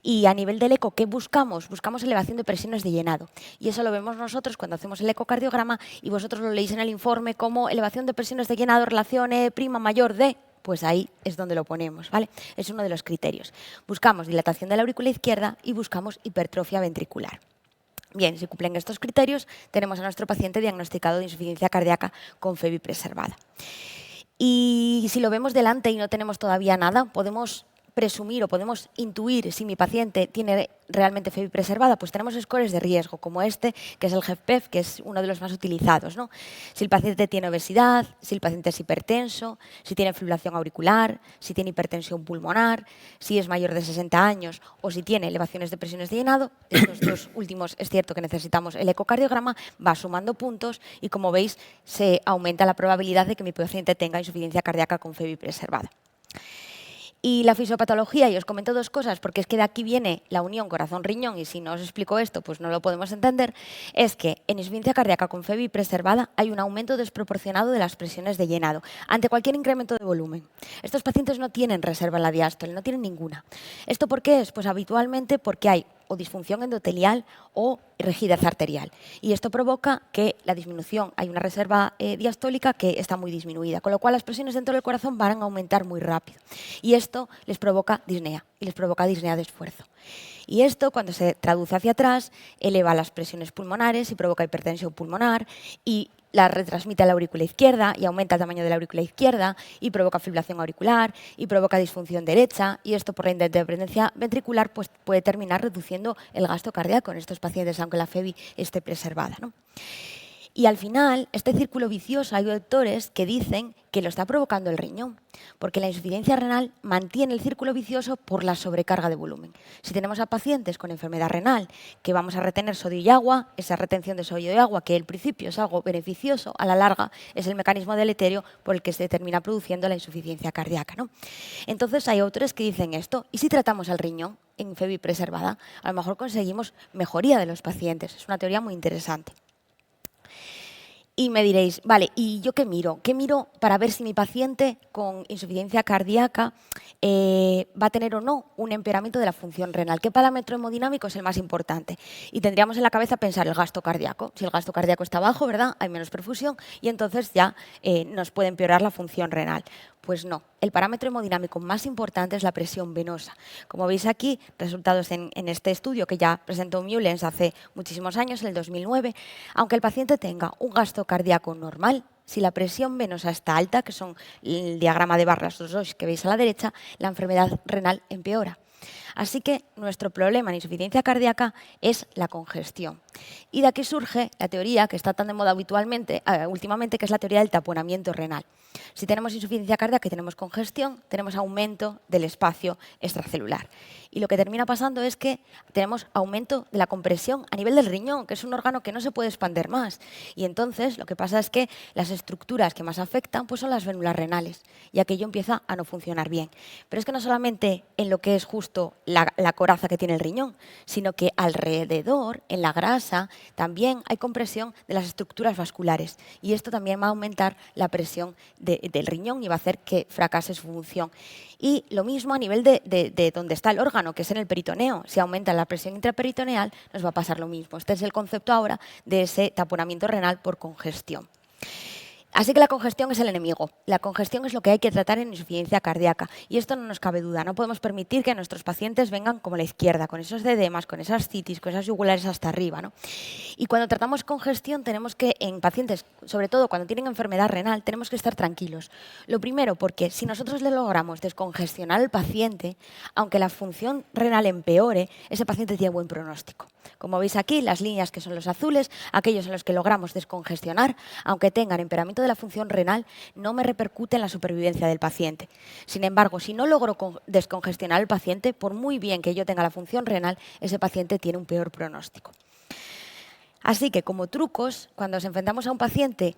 Y a nivel del eco, ¿qué buscamos? Buscamos elevación de presiones de llenado. Y eso lo vemos nosotros cuando hacemos el ecocardiograma y vosotros lo leéis en el informe como elevación de presiones de llenado, relación E' mayor de, pues ahí es donde lo ponemos, ¿vale? Es uno de los criterios. Buscamos dilatación de la aurícula izquierda y buscamos hipertrofia ventricular. Bien, si cumplen estos criterios, tenemos a nuestro paciente diagnosticado de insuficiencia cardíaca con FEBI preservada. Y si lo vemos delante y no tenemos todavía nada, podemos presumir o podemos intuir si mi paciente tiene realmente FEBI preservada, pues tenemos scores de riesgo como este, que es el HFpEF, que es uno de los más utilizados, ¿no? Si el paciente tiene obesidad, si el paciente es hipertenso, si tiene fibrilación auricular, si tiene hipertensión pulmonar, si es mayor de 60 años o si tiene elevaciones de presiones de llenado, estos dos últimos es cierto que necesitamos el ecocardiograma, va sumando puntos y como veis se aumenta la probabilidad de que mi paciente tenga insuficiencia cardíaca con FEBI preservada. Y la fisiopatología, y os comento dos cosas, porque es que de aquí viene la unión corazón-riñón, y si no os explico esto, pues no lo podemos entender, es que en insuficiencia cardíaca con FEBI preservada hay un aumento desproporcionado de las presiones de llenado ante cualquier incremento de volumen. Estos pacientes no tienen reserva en la diástole, no tienen ninguna. ¿Esto por qué es? Pues habitualmente porque hay o disfunción endotelial o rigidez arterial. Y esto provoca que la disminución, hay una reserva diastólica que está muy disminuida, con lo cual las presiones dentro del corazón van a aumentar muy rápido. Y esto les provoca disnea, y les provoca disnea de esfuerzo. Y esto, cuando se traduce hacia atrás, eleva las presiones pulmonares y provoca hipertensión pulmonar y la retransmite a la aurícula izquierda y aumenta el tamaño de la aurícula izquierda y provoca fibrilación auricular y provoca disfunción derecha y esto por la interdependencia ventricular pues, puede terminar reduciendo el gasto cardíaco en estos pacientes aunque la FEBI esté preservada, ¿no? Y al final, este círculo vicioso, hay autores que dicen que lo está provocando el riñón, porque la insuficiencia renal mantiene el círculo vicioso por la sobrecarga de volumen. Si tenemos a pacientes con enfermedad renal que vamos a retener sodio y agua, esa retención de sodio y agua, que al principio es algo beneficioso, a la larga es el mecanismo deleterio por el que se termina produciendo la insuficiencia cardíaca, ¿no? Entonces hay autores que dicen esto, ¿y si tratamos al riñón en FEBI preservada? A lo mejor conseguimos mejoría de los pacientes, es una teoría muy interesante. Y me diréis, vale, ¿y yo qué miro? ¿Qué miro para ver si mi paciente con insuficiencia cardíaca va a tener o no un empeoramiento de la función renal? ¿Qué parámetro hemodinámico es el más importante? Y tendríamos en la cabeza pensar el gasto cardíaco. Si el gasto cardíaco está bajo, ¿verdad? Hay menos perfusión y entonces ya nos puede empeorar la función renal. Pues no, el parámetro hemodinámico más importante es la presión venosa. Como veis aquí, resultados en este estudio que ya presentó Mullens hace muchísimos años, en el 2009, aunque el paciente tenga un gasto cardíaco normal, si la presión venosa está alta, que son el diagrama de barras, los dos que veis a la derecha, la enfermedad renal empeora. Así que nuestro problema en insuficiencia cardíaca es la congestión. Y de aquí surge la teoría que está tan de moda últimamente, que es la teoría del taponamiento renal. Si tenemos insuficiencia cardíaca y tenemos congestión, tenemos aumento del espacio extracelular. Y lo que termina pasando es que tenemos aumento de la compresión a nivel del riñón, que es un órgano que no se puede expandir más. Y entonces lo que pasa es que las estructuras que más afectan pues son las vénulas renales y aquello empieza a no funcionar bien. Pero es que no solamente en lo que es justo la coraza que tiene el riñón, sino que alrededor, en la grasa, también hay compresión de las estructuras vasculares. Y esto también va a aumentar la presión del riñón y va a hacer que fracase su función. Y lo mismo a nivel de donde está el órgano, que es en el peritoneo. Si aumenta la presión intraperitoneal, nos va a pasar lo mismo. Este es el concepto ahora de ese taponamiento renal por congestión. Así que la congestión es el enemigo. La congestión es lo que hay que tratar en insuficiencia cardíaca. Y esto no nos cabe duda. No podemos permitir que nuestros pacientes vengan como la izquierda, con esos edemas, con esas citis, con esas yugulares hasta arriba, ¿no? Y cuando tratamos congestión tenemos que, en pacientes, sobre todo cuando tienen enfermedad renal, tenemos que estar tranquilos. Lo primero, porque si nosotros le logramos descongestionar al paciente, aunque la función renal empeore, ese paciente tiene buen pronóstico. Como veis aquí, las líneas que son los azules, aquellos en los que logramos descongestionar, aunque tengan empeoramiento de la función renal, no me repercute en la supervivencia del paciente. Sin embargo, si no logro descongestionar al paciente, por muy bien que yo tenga la función renal, ese paciente tiene un peor pronóstico. Así que, como trucos, cuando nos enfrentamos a un paciente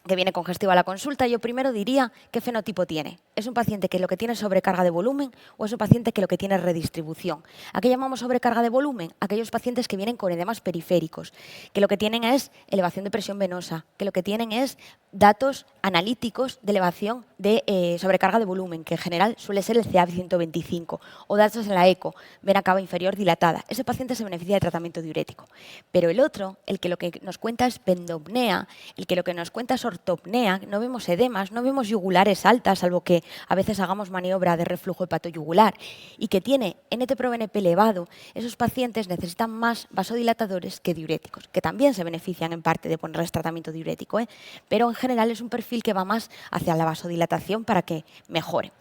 que viene congestivo a la consulta, yo primero diría qué fenotipo tiene. ¿Es un paciente que lo que tiene es sobrecarga de volumen o es un paciente que lo que tiene es redistribución? ¿A qué llamamos sobrecarga de volumen? Aquellos pacientes que vienen con edemas periféricos, que lo que tienen es elevación de presión venosa, que lo que tienen es datos analíticos de elevación de sobrecarga de volumen, que en general suele ser el CA 125, o datos en la eco, vena cava inferior dilatada. Ese paciente se beneficia de tratamiento diurético. Pero el otro, el que lo que nos cuenta es pendopnea, el que lo que nos cuenta es ortopnea, no vemos edemas, no vemos yugulares altas, salvo que a veces hagamos maniobra de reflujo hepatoyugular, y que tiene NT-proBNP elevado, esos pacientes necesitan más vasodilatadores que diuréticos, que también se benefician en parte de ponerles tratamiento diurético, pero en general es un perfil que va más hacia la vasodilatación para que mejore.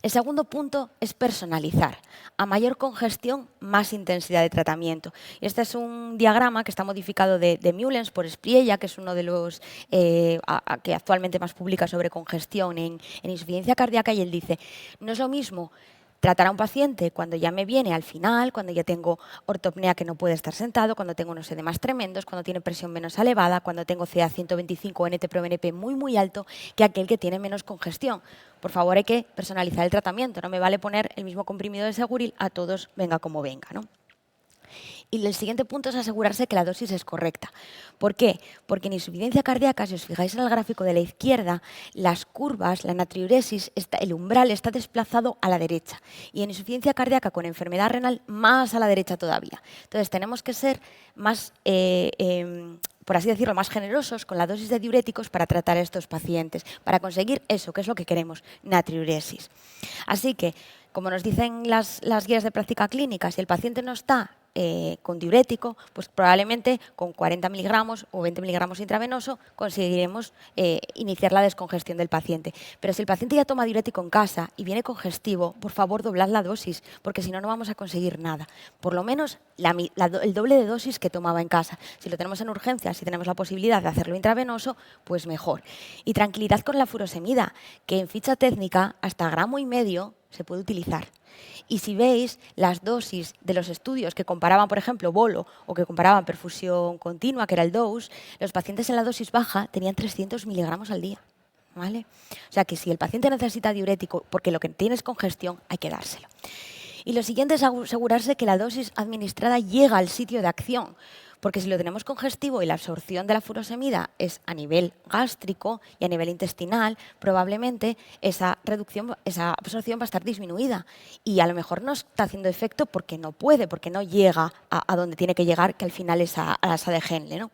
El segundo punto es personalizar. A mayor congestión, más intensidad de tratamiento. Y este es un diagrama que está modificado de Mullens por Spriella, que es uno de los que actualmente más publica sobre congestión en insuficiencia cardíaca, y él dice, no es lo mismo tratar a un paciente cuando ya me viene al final, cuando ya tengo ortopnea que no puede estar sentado, cuando tengo unos edemas tremendos, cuando tiene presión venosa elevada, cuando tengo CA 125 o NT-proBNP muy alto, que aquel que tiene menos congestión. Por favor, hay que personalizar el tratamiento. No me vale poner el mismo comprimido de Seguril a todos, venga como venga, ¿no? Y el siguiente punto es asegurarse que la dosis es correcta. ¿Por qué? Porque en insuficiencia cardíaca, si os fijáis en el gráfico de la izquierda, las curvas, la natriuresis, el umbral está desplazado a la derecha. Y en insuficiencia cardíaca con enfermedad renal, más a la derecha todavía. Entonces, tenemos que ser más, por así decirlo, más generosos con la dosis de diuréticos para tratar a estos pacientes, para conseguir eso, que es lo que queremos, natriuresis. Así que, como nos dicen las guías de práctica clínica, si el paciente no está con diurético, pues probablemente con 40 miligramos o 20 miligramos intravenoso conseguiremos iniciar la descongestión del paciente. Pero si el paciente ya toma diurético en casa y viene congestivo, por favor, doblad la dosis, porque si no, no vamos a conseguir nada. Por lo menos el doble de dosis que tomaba en casa. Si lo tenemos en urgencia, si tenemos la posibilidad de hacerlo intravenoso, pues mejor. Y tranquilidad con la furosemida, que en ficha técnica hasta 1,5 gramos se puede utilizar. Y si veis las dosis de los estudios que comparaban, por ejemplo, bolo o que comparaban perfusión continua, que era el dose, los pacientes en la dosis baja tenían 300 miligramos al día. ¿Vale? O sea que si el paciente necesita diurético porque lo que tiene es congestión, hay que dárselo. Y lo siguiente es asegurarse que la dosis administrada llega al sitio de acción. Porque si lo tenemos congestivo y la absorción de la furosemida es a nivel gástrico y a nivel intestinal, probablemente esa absorción va a estar disminuida y a lo mejor no está haciendo efecto porque no puede, porque no llega a donde tiene que llegar, que al final es a la asa de Henle, ¿no?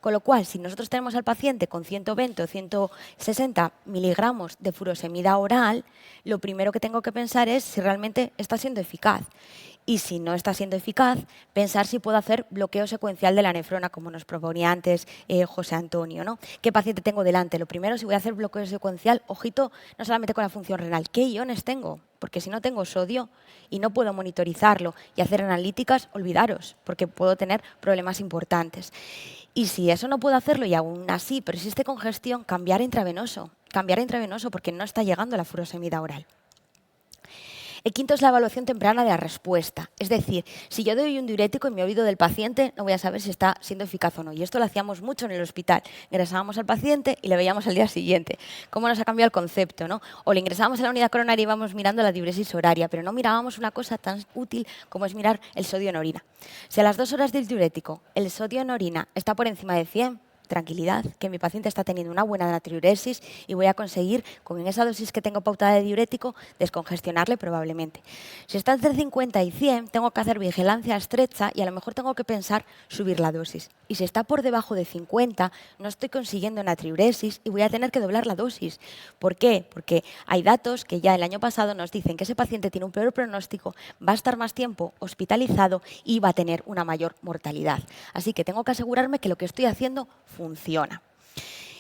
Con lo cual, si nosotros tenemos al paciente con 120 o 160 miligramos de furosemida oral, lo primero que tengo que pensar es si realmente está siendo eficaz. Y si no está siendo eficaz, pensar si puedo hacer bloqueo secuencial de la nefrona, como nos proponía antes José Antonio, ¿no? ¿Qué paciente tengo delante? Lo primero, si voy a hacer bloqueo secuencial, ojito, no solamente con la función renal, ¿qué iones tengo? Porque si no tengo sodio y no puedo monitorizarlo y hacer analíticas, olvidaros, porque puedo tener problemas importantes. Y si eso no puedo hacerlo y aún así persiste congestión, cambiar a intravenoso porque no está llegando la furosemida oral. El quinto es la evaluación temprana de la respuesta. Es decir, si yo doy un diurético en mi oído del paciente, no voy a saber si está siendo eficaz o no. Y esto lo hacíamos mucho en el hospital. Ingresábamos al paciente y le veíamos al día siguiente. ¿Cómo nos ha cambiado el concepto, ¿no? O le ingresábamos a la unidad coronaria y íbamos mirando la diuresis horaria, pero no mirábamos una cosa tan útil como es mirar el sodio en orina. Si a las 2 horas del diurético el sodio en orina está por encima de 100, tranquilidad, que mi paciente está teniendo una buena natriuresis y voy a conseguir, con esa dosis que tengo pautada de diurético, descongestionarle probablemente. Si está entre 50 y 100, tengo que hacer vigilancia estrecha y a lo mejor tengo que pensar subir la dosis. Y si está por debajo de 50, no estoy consiguiendo natriuresis y voy a tener que doblar la dosis. ¿Por qué? Porque hay datos que ya el año pasado nos dicen que ese paciente tiene un peor pronóstico, va a estar más tiempo hospitalizado y va a tener una mayor mortalidad. Así que tengo que asegurarme que lo que estoy haciendo funciona.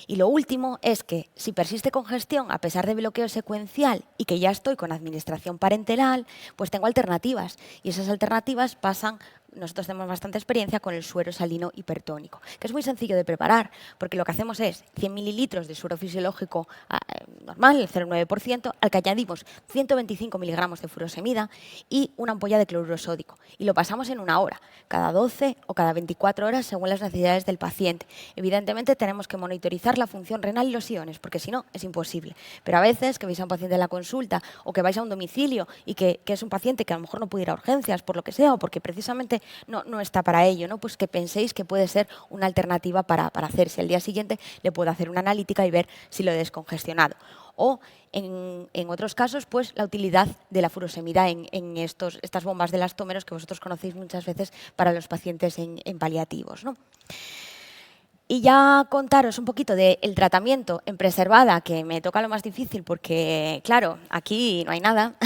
Y lo último es que si persiste congestión a pesar de bloqueo secuencial y que ya estoy con administración parenteral, pues tengo alternativas. Y esas alternativas pasan, nosotros tenemos bastante experiencia con el suero salino hipertónico, que es muy sencillo de preparar, porque lo que hacemos es 100 mililitros de suero fisiológico normal, el 0,9%, al que añadimos 125 miligramos de furosemida y una ampolla de cloruro sódico. Y lo pasamos en 1 hora, cada 12 o cada 24 horas según las necesidades del paciente. Evidentemente tenemos que monitorizar la función renal y los iones, porque si no es imposible. Pero a veces que veis a un paciente en la consulta o que vais a un domicilio y que es un paciente que a lo mejor no puede ir a urgencias por lo que sea o porque precisamente no está para ello, ¿no? Pues que penséis que puede ser una alternativa para hacerse. Al día siguiente le puedo hacer una analítica y ver si lo he descongestionado. O en otros casos, pues la utilidad de la furosemida en estas bombas de elastómeros que vosotros conocéis muchas veces para los pacientes en paliativos, ¿no? Y ya contaros un poquito del tratamiento en preservada, que me toca lo más difícil porque, claro, aquí no hay nada.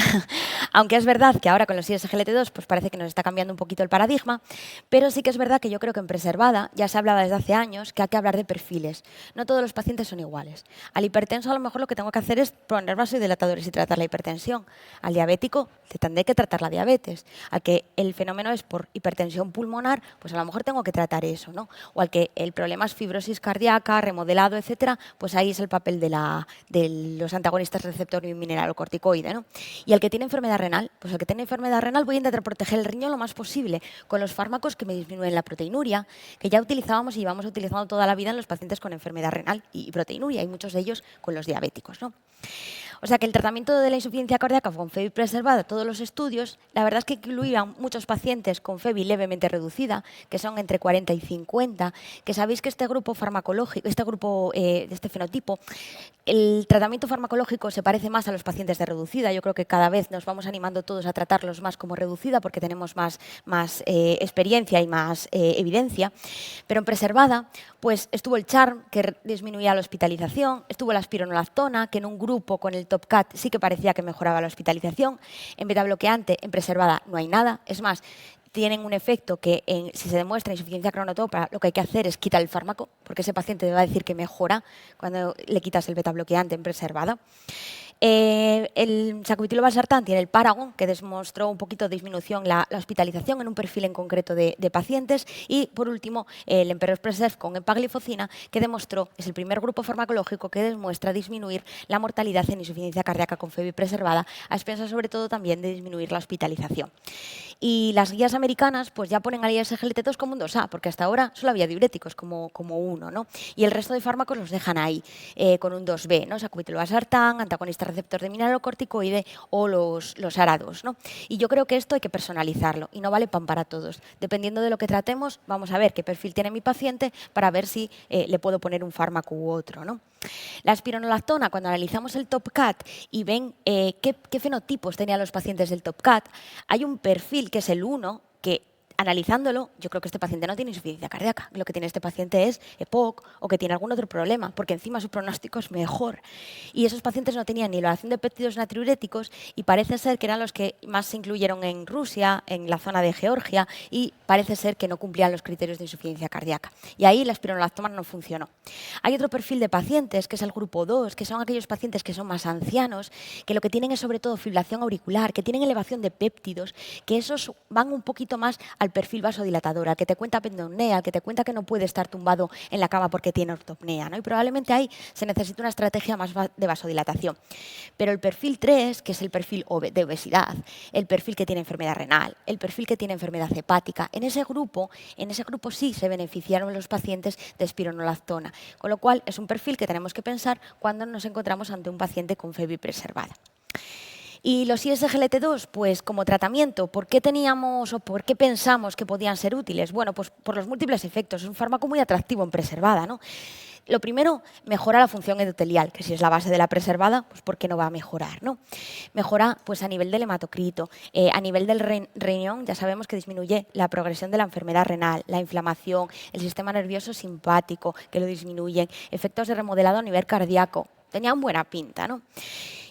Aunque es verdad que ahora con los ISGLT2 pues parece que nos está cambiando un poquito el paradigma, pero sí que es verdad que yo creo que en preservada ya se hablaba desde hace años que hay que hablar de perfiles. No todos los pacientes son iguales. Al hipertenso a lo mejor lo que tengo que hacer es poner vasodilatadores y tratar la hipertensión. Al diabético le tendré que tratar la diabetes. Al que el fenómeno es por hipertensión pulmonar, pues a lo mejor tengo que tratar eso, ¿no? O al que el problema es fibrosis cardíaca, remodelado, etcétera, pues ahí es el papel de los antagonistas receptor mineralocorticoide, ¿no? Y al que tiene enfermedad renal, pues al que tiene enfermedad renal voy a intentar proteger el riñón lo más posible con los fármacos que me disminuyen la proteinuria, que ya utilizábamos y llevamos utilizando toda la vida en los pacientes con enfermedad renal y proteinuria, y muchos de ellos con los diabéticos, ¿no? O sea que el tratamiento de la insuficiencia cardíaca con FEBI preservada, todos los estudios, la verdad es que incluían muchos pacientes con FEBI levemente reducida, que son entre 40 y 50, que sabéis que este grupo farmacológico, de este fenotipo, el tratamiento farmacológico se parece más a los pacientes de reducida. Yo creo que cada vez nos vamos animando todos a tratarlos más como reducida porque tenemos más experiencia y más evidencia. Pero en preservada, pues estuvo el CHARM, que disminuía la hospitalización, estuvo la espironolactona, que en un grupo con el TopCat sí que parecía que mejoraba la hospitalización. En beta-bloqueante, en preservada, no hay nada. Es más, tienen un efecto que si se demuestra insuficiencia cronotópica, lo que hay que hacer es quitar el fármaco, porque ese paciente te va a decir que mejora cuando le quitas el beta-bloqueante en preservada. El sacubitril valsartán tiene el Paragon, que demostró un poquito de disminución la hospitalización en un perfil en concreto de pacientes. Y, por último, el Emperor Preserve con empaglifocina, que demostró, es el primer grupo farmacológico que demuestra disminuir la mortalidad en insuficiencia cardíaca con FEBI preservada, a expensas sobre todo también de disminuir la hospitalización. Y las guías americanas pues ya ponen al ISGLT2 como un 2A, porque hasta ahora solo había diuréticos como uno, ¿no? Y el resto de fármacos los dejan ahí, con un 2B, ¿no? Sacubitril valsartán, antagonistas receptor de mineralocorticoide o los ARA2, ¿no? Y yo creo que esto hay que personalizarlo y no vale pan para todos. Dependiendo de lo que tratemos, vamos a ver qué perfil tiene mi paciente para ver si le puedo poner un fármaco u otro, ¿no? La espironolactona, cuando analizamos el TOPCAT y ven qué fenotipos tenían los pacientes del TOPCAT, hay un perfil que es el 1, que analizándolo, yo creo que este paciente no tiene insuficiencia cardíaca. Lo que tiene este paciente es EPOC o que tiene algún otro problema, porque encima su pronóstico es mejor. Y esos pacientes no tenían ni elevación de péptidos natriuréticos y parece ser que eran los que más se incluyeron en Rusia, en la zona de Georgia, y parece ser que no cumplían los criterios de insuficiencia cardíaca. Y ahí la espironolactona no funcionó. Hay otro perfil de pacientes, que es el grupo 2, que son aquellos pacientes que son más ancianos, que lo que tienen es sobre todo fibrilación auricular, que tienen elevación de péptidos, que esos van un poquito más al perfil vasodilatador, al que te cuenta apendopnea, al que te cuenta que no puede estar tumbado en la cama porque tiene ortopnea, ¿no? Y probablemente ahí se necesita una estrategia más de vasodilatación. Pero el perfil 3, que es el perfil de obesidad, el perfil que tiene enfermedad renal, el perfil que tiene enfermedad hepática, en ese grupo sí se beneficiaron los pacientes de espironolactona, con lo cual es un perfil que tenemos que pensar cuando nos encontramos ante un paciente con FEBI preservada. Y los ISGLT2, pues como tratamiento, ¿por qué teníamos o por qué pensamos que podían ser útiles? Bueno, pues por los múltiples efectos. Es un fármaco muy atractivo en preservada, ¿no? Lo primero, mejora la función endotelial, que si es la base de la preservada, pues ¿por qué no va a mejorar, ¿no? Mejora pues a nivel del hematocrito, a nivel del riñón, ya sabemos que disminuye la progresión de la enfermedad renal, la inflamación, el sistema nervioso simpático, que lo disminuyen, efectos de remodelado a nivel cardíaco. Tenían buena pinta, ¿no?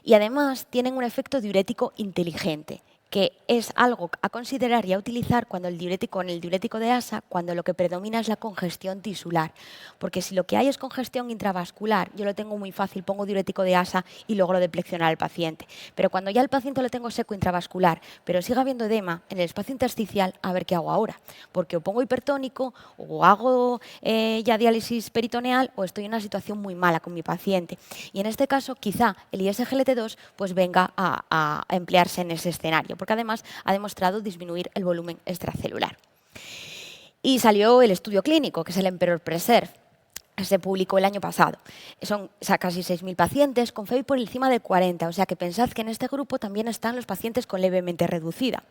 Y además tienen un efecto diurético inteligente, que es algo a considerar y a utilizar cuando en el diurético de ASA, cuando lo que predomina es la congestión tisular. Porque si lo que hay es congestión intravascular, yo lo tengo muy fácil, pongo diurético de ASA y logro depleccionar al paciente. Pero cuando ya el paciente lo tengo seco intravascular, pero sigue habiendo edema en el espacio intersticial, a ver qué hago ahora. Porque o pongo hipertónico, o hago ya diálisis peritoneal, o estoy en una situación muy mala con mi paciente. Y en este caso, quizá el ISGLT2 pues venga a emplearse en ese escenario, porque además ha demostrado disminuir el volumen extracelular. Y salió el estudio clínico, que es el Emperor Preserve. Se publicó el año pasado. Son casi 6.000 pacientes con FEBI por encima de 40, o sea que pensad que en este grupo también están los pacientes con levemente reducida.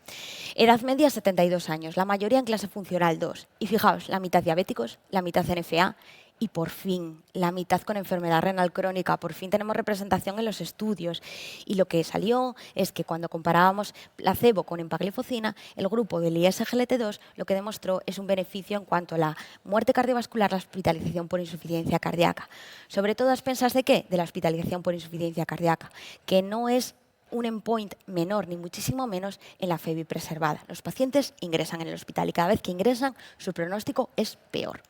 Edad media 72 años, la mayoría en clase funcional 2. Y fijaos, la mitad diabéticos, la mitad NFA y por fin la mitad con enfermedad renal crónica. Por fin tenemos representación en los estudios. Y lo que salió es que cuando comparábamos placebo con empagliflozina, el grupo del ISGLT2 lo que demostró es un beneficio en cuanto a la muerte cardiovascular, la hospitalización por insuficiencia cardíaca. Sobre todo a expensas de ¿qué? De la hospitalización por insuficiencia cardíaca, que no es un endpoint menor, ni muchísimo menos en la FEBI preservada. Los pacientes ingresan en el hospital y cada vez que ingresan su pronóstico es peor.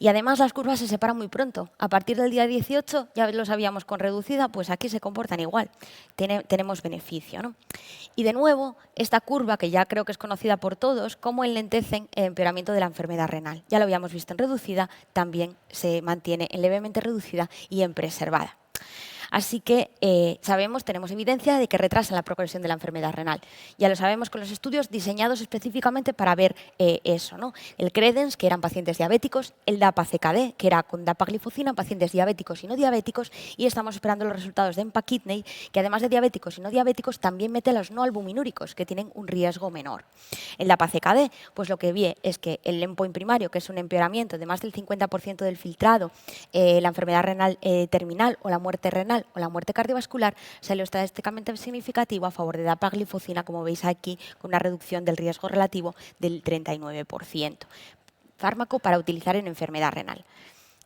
Y además las curvas se separan muy pronto. A partir del día 18, ya lo sabíamos con reducida, pues aquí se comportan igual. Tenemos beneficio, ¿no? Y de nuevo, esta curva, que ya creo que es conocida por todos, cómo enlentecen el empeoramiento de la enfermedad renal. Ya lo habíamos visto en reducida, también se mantiene en levemente reducida y en preservada. Así que tenemos evidencia de que retrasan la progresión de la enfermedad renal. Ya lo sabemos con los estudios diseñados específicamente para ver eso, ¿no? El CREDENS, que eran pacientes diabéticos, el DAPA-CKD, que era con dapagliflozina en pacientes diabéticos y no diabéticos, y estamos esperando los resultados de EMPA-KIDNEY, que además de diabéticos y no diabéticos, también mete a los no albuminúricos, que tienen un riesgo menor. El DAPA-CKD, pues lo que vi es que el endpoint primario, que es un empeoramiento de más del 50% del filtrado, la enfermedad renal terminal o la muerte renal, o la muerte cardiovascular, salió estadísticamente significativo a favor de dapagliflozina, como veis aquí, con una reducción del riesgo relativo del 39%. Fármaco para utilizar en enfermedad renal.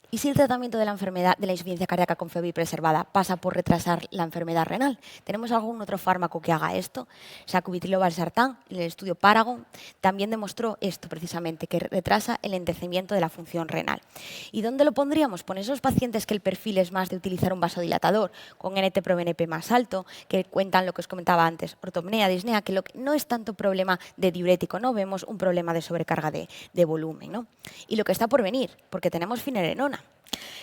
¿Y si el tratamiento de la enfermedad de la insuficiencia cardíaca con FEBI preservada pasa por retrasar la enfermedad renal? ¿Tenemos algún otro fármaco que haga esto? Sacubitril/valsartán, en el estudio Paragon, también demostró esto precisamente, que retrasa el enlentecimiento de la función renal. ¿Y dónde lo pondríamos? Pues en esos pacientes que el perfil es más de utilizar un vasodilatador, con NT-proBNP más alto, que cuentan lo que os comentaba antes, ortopnea, disnea, que no es tanto problema de diurético, no vemos un problema de sobrecarga de volumen, ¿no? Y lo que está por venir, porque tenemos finerenona,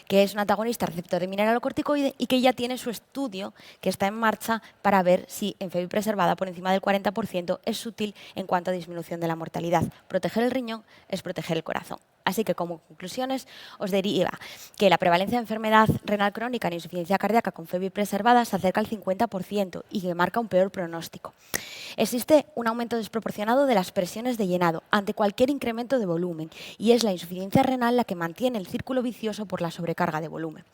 que es un antagonista receptor de mineralocorticoide y que ya tiene su estudio que está en marcha para ver si en FEBI preservada por encima del 40% es útil en cuanto a disminución de la mortalidad. Proteger el riñón es proteger el corazón. Así que, como conclusiones, os diría que la prevalencia de enfermedad renal crónica en insuficiencia cardíaca con FEBI preservada se acerca al 50% y que marca un peor pronóstico. Existe un aumento desproporcionado de las presiones de llenado ante cualquier incremento de volumen y es la insuficiencia renal la que mantiene el círculo vicioso por la sobrecarga de volumen.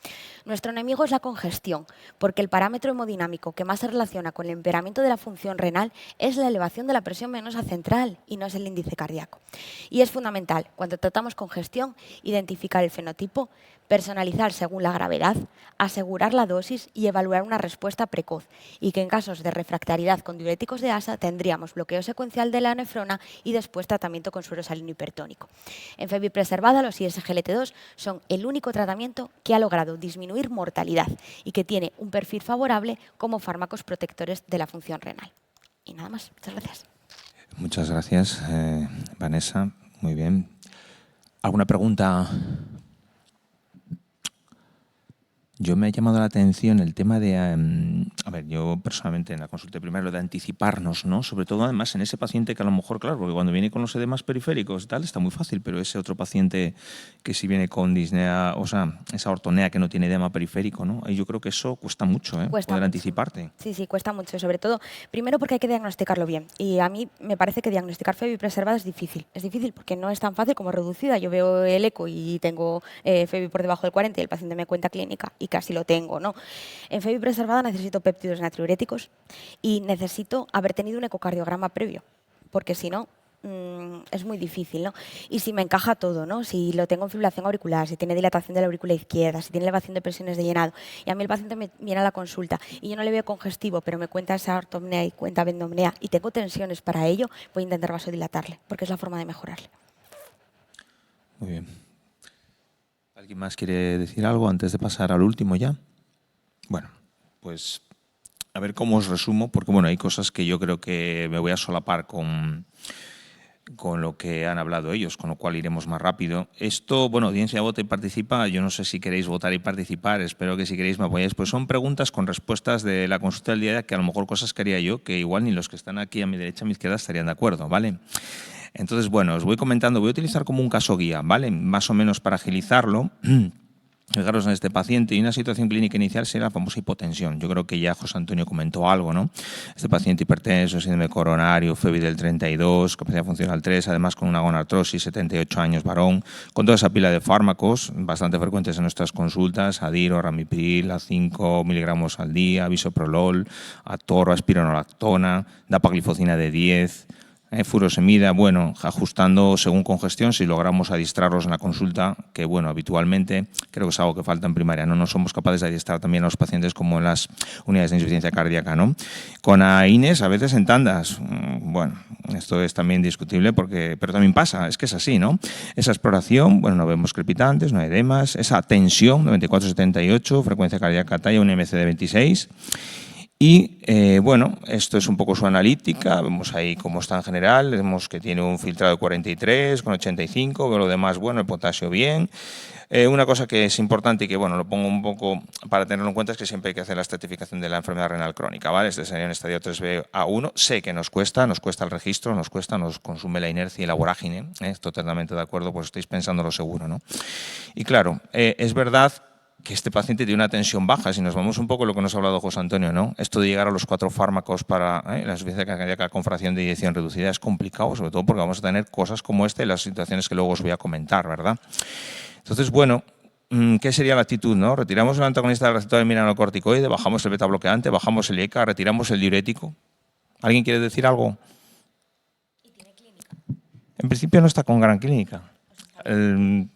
Nuestro enemigo es la congestión, porque el parámetro hemodinámico que más se relaciona con el empeoramiento de la función renal es la elevación de la presión venosa central y no es el índice cardíaco. Y es fundamental, cuando tratamos congestión, identificar el fenotipo, personalizar según la gravedad, asegurar la dosis y evaluar una respuesta precoz, y que en casos de refractariedad con diuréticos de ASA tendríamos bloqueo secuencial de la nefrona y después tratamiento con suero salino hipertónico. En FEBI preservada, los ISGLT2 son el único tratamiento que ha logrado disminuir mortalidad y que tiene un perfil favorable como fármacos protectores de la función renal. Y nada más. Muchas gracias. Muchas gracias, Vanessa. Muy bien. ¿Alguna pregunta? Yo me ha llamado la atención el tema de, a ver, yo personalmente en la consulta primaria lo de anticiparnos, ¿no? Sobre todo además en ese paciente que a lo mejor, claro, porque cuando viene con los edemas periféricos y tal está muy fácil, pero ese otro paciente que si viene con disnea, o sea, esa ortonea que no tiene edema periférico, ¿no? Y yo creo que eso cuesta mucho, Cuesta poder mucho. anticiparte. Sí, sí, cuesta mucho, sobre todo, primero porque hay que diagnosticarlo bien. Y a mí me parece que diagnosticar FEBI preservada es difícil. Es difícil porque no es tan fácil como reducida. Yo veo el eco y tengo FEBI por debajo del 40 y el paciente me cuenta clínica y casi lo tengo, ¿no? En FEBI preservada necesito péptidos natriuréticos y necesito haber tenido un ecocardiograma previo, porque si no, es muy difícil, ¿no? Y si me encaja todo, ¿no? Si lo tengo en fibrilación auricular, si tiene dilatación de la aurícula izquierda, si tiene elevación de presiones de llenado, y a mí el paciente me viene a la consulta y yo no le veo congestivo, pero me cuenta esa ortopnea y cuenta bendomnea y tengo tensiones para ello, voy a intentar vasodilatarle, porque es la forma de mejorarle. Muy bien. ¿Alguien más quiere decir algo antes de pasar al último ya? Bueno, pues a ver cómo os resumo, porque bueno, hay cosas que yo creo que me voy a solapar con lo que han hablado ellos, con lo cual iremos más rápido. Esto, bueno, audiencia vota y participa, yo no sé si queréis votar y participar, espero que si queréis me apoyáis, pues son preguntas con respuestas de la consulta del día, que a lo mejor cosas que haría yo, que igual ni los que están aquí a mi derecha, a mi izquierda estarían de acuerdo, ¿vale? Entonces, bueno, os voy comentando, voy a utilizar como un caso guía, ¿vale? Más o menos para agilizarlo. Fijaros en este paciente y una situación clínica inicial será la famosa hipotensión. Yo creo que ya José Antonio comentó algo, ¿no? Este paciente hipertenso, síndrome coronario, FEBI del 32, capacidad funcional 3, además con una gonartrosis, 78 años, varón, con toda esa pila de fármacos bastante frecuentes en nuestras consultas, Adiro, Ramipril, a 5 miligramos al día, bisoprolol, Atoro, aspironolactona, dapaglifosina de 10, furosemida, bueno, ajustando según congestión, si logramos adiestrarlos en la consulta, que bueno, habitualmente creo que es algo que falta en primaria, no somos capaces de adiestrar también a los pacientes como en las unidades de insuficiencia cardíaca, ¿no? Con AINES a veces en tandas, bueno, esto es también discutible, pero también pasa, es que es así, ¿no? Esa exploración, bueno, no vemos crepitantes, no hay edemas, esa tensión, 94-78, frecuencia cardíaca talla, un MC de 26, y bueno, esto es un poco su analítica, vemos ahí cómo está en general, vemos que tiene un filtrado de 43 con 85, pero lo demás bueno, el potasio bien. Una cosa que es importante y que bueno, lo pongo un poco para tenerlo en cuenta es que siempre hay que hacer la estratificación de la enfermedad renal crónica, ¿vale? Este sería un estadio 3B-A1, sé que nos cuesta el registro, nos consume la inercia y la vorágine, estoy totalmente de acuerdo, pues estáis pensándolo seguro, ¿no? Y claro, es verdad que este paciente tiene una tensión baja, si nos vamos un poco a lo que nos ha hablado José Antonio, ¿no? Esto de llegar a los 4 fármacos para la insuficiencia cardíaca con fracción de eyección reducida es complicado, sobre todo porque vamos a tener cosas como esta y las situaciones que luego os voy a comentar, ¿verdad? Entonces, bueno, ¿qué sería la actitud, no? Retiramos el antagonista del receptor del mineralocorticoide, bajamos el beta bloqueante, bajamos el IECA, retiramos el diurético. ¿Alguien quiere decir algo? ¿Y tiene clínica? En principio no está con gran clínica.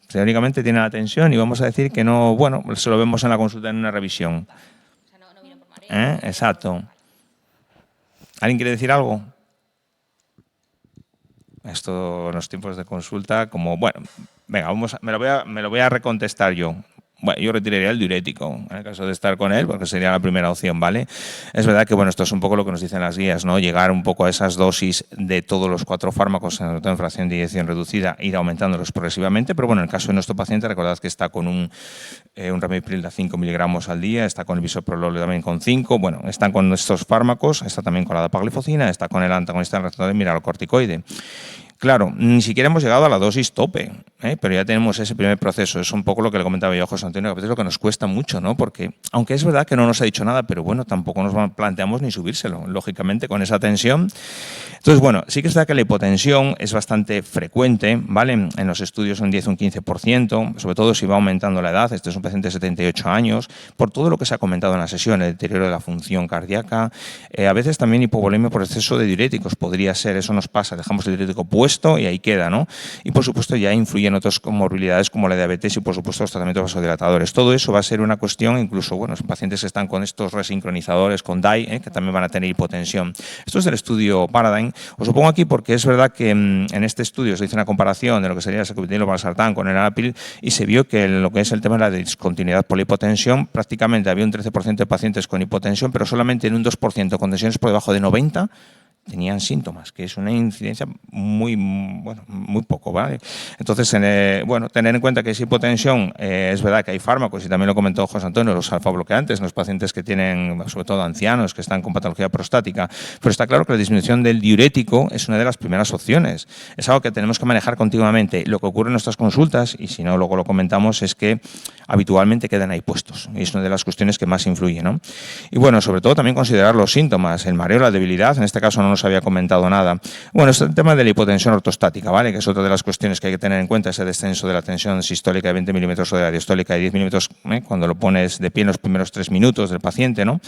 Teóricamente tiene la tensión y vamos a decir que no, bueno, se lo vemos en la consulta en una revisión. O sea, no vino por mareo. Exacto. ¿Alguien quiere decir algo? Esto en los tiempos de consulta, como, bueno, venga, me lo voy a recontestar yo. Bueno, yo retiraría el diurético, en el caso de estar con él, porque sería la primera opción, ¿vale? Es verdad que, bueno, esto es un poco lo que nos dicen las guías, ¿no? Llegar un poco a esas dosis de todos los 4 fármacos en fracción de eyección reducida, ir aumentándolos progresivamente, pero bueno, en el caso de nuestro paciente, recordad que está con un Ramipril de 5 miligramos al día, está con el bisoprolol también con 5, bueno, están con estos fármacos, está también con la dapaglifosina, está con el antagonista del receptor del mineralocorticoide. Claro, ni siquiera hemos llegado a la dosis tope. pero ya tenemos ese primer proceso. Es un poco lo que le comentaba yo a José Antonio, que a veces es lo que nos cuesta mucho, ¿no? Porque, aunque es verdad que no nos ha dicho nada, pero bueno, tampoco nos planteamos ni subírselo, lógicamente, con esa tensión. Entonces, bueno, sí que es verdad que la hipotensión es bastante frecuente, ¿vale? En los estudios un 10 o un 15%, sobre todo si va aumentando la edad. Este es un paciente de 78 años, por todo lo que se ha comentado en la sesión, el deterioro de la función cardíaca, a veces también hipovolemia por exceso de diuréticos, podría ser, eso nos pasa, dejamos el diurético puesto y ahí queda, ¿no? Y por supuesto ya influyen otras comorbilidades como la diabetes y por supuesto los tratamientos vasodilatadores. Todo eso va a ser una cuestión, incluso, bueno, en pacientes que están con estos resincronizadores, con DAI, que también van a tener hipotensión. Esto es del estudio Paradigm. Os lo pongo aquí porque es verdad que en este estudio se hizo una comparación de lo que sería el sacubitril o valsartán con el enalapril y se vio que lo que es el tema de la discontinuidad por la hipotensión, prácticamente había un 13% de pacientes con hipotensión, pero solamente en un 2% con tensiones por debajo de 90 tenían síntomas, que es una incidencia muy poco, ¿vale? Entonces, bueno, tener en cuenta que esa hipotensión, es verdad que hay fármacos, y también lo comentó José Antonio, los alfa-bloqueantes en los pacientes que tienen, sobre todo ancianos, que están con patología prostática, pero está claro que la disminución del diurético es una de las primeras opciones. Es algo que tenemos que manejar continuamente. Lo que ocurre en nuestras consultas, y si no luego lo comentamos, es que habitualmente quedan ahí puestos, y es una de las cuestiones que más influye, ¿no? Y bueno, sobre todo también considerar los síntomas, el mareo, la debilidad, en este caso no nos había comentado nada. Bueno, es el tema de la hipotensión ortostática, ¿vale? Que es otra de las cuestiones que hay que tener en cuenta, ese descenso de la tensión sistólica de 20 milímetros o de la diastólica de 10 milímetros, cuando lo pones de pie en los primeros 3 minutos del paciente, ¿no?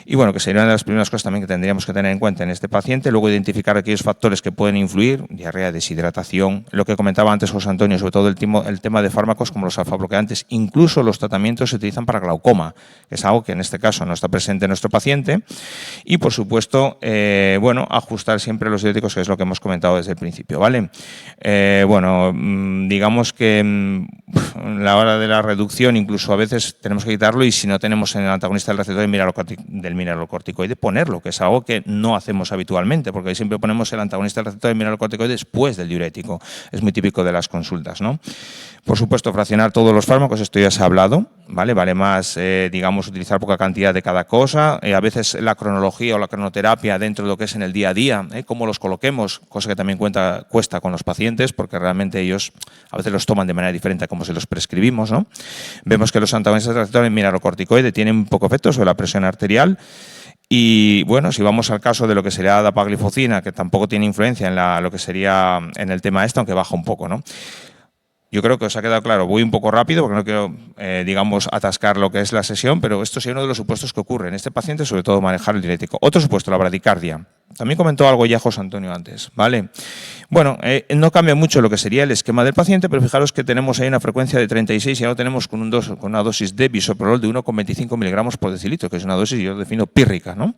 Y bueno, que sería una de las primeras cosas también que tendríamos que tener en cuenta en este paciente. Luego identificar aquellos factores que pueden influir, diarrea, deshidratación, lo que comentaba antes José Antonio, sobre todo el tema de fármacos como los alfa-bloqueantes, incluso los tratamientos se utilizan para glaucoma, que es algo que en este caso no está presente en nuestro paciente. Y por supuesto, bueno, ajustar siempre los diuréticos, que es lo que hemos comentado desde el principio, ¿vale? Bueno, digamos que la hora de la reducción incluso a veces tenemos que quitarlo y si no tenemos en el antagonista del receptor del mineralocorticoide, ponerlo, que es algo que no hacemos habitualmente, porque siempre ponemos el antagonista del receptor del mineralocorticoide después del diurético. Es muy típico de las consultas, ¿no? Por supuesto, fraccionar todos los fármacos, esto ya se ha hablado, ¿vale? Vale más, digamos, utilizar poca cantidad de cada cosa. A veces la cronología o la cronoterapia dentro de lo que es en el día a día, cómo los coloquemos, cosa que también cuesta con los pacientes, porque realmente ellos a veces los toman de manera diferente a como se los prescribimos, ¿no? Vemos que los antagonistas del receptor mineralocorticoide tienen poco efecto sobre la presión arterial. Y bueno, si vamos al caso de lo que sería la dapaglifosina, que tampoco tiene influencia en lo que sería en el tema aunque baja un poco, ¿no? Yo creo que os ha quedado claro. Voy un poco rápido porque no quiero, digamos, atascar lo que es la sesión, pero esto sería uno de los supuestos que ocurre en este paciente, sobre todo manejar el diurético. Otro supuesto, la bradicardia. También comentó algo ya José Antonio antes, ¿vale? Bueno, no cambia mucho lo que sería el esquema del paciente, pero fijaros que tenemos ahí una frecuencia de 36 y ahora tenemos con una dosis de bisoprolol de 1,25 miligramos por decilitro, que es una dosis, yo defino, pírrica, ¿no?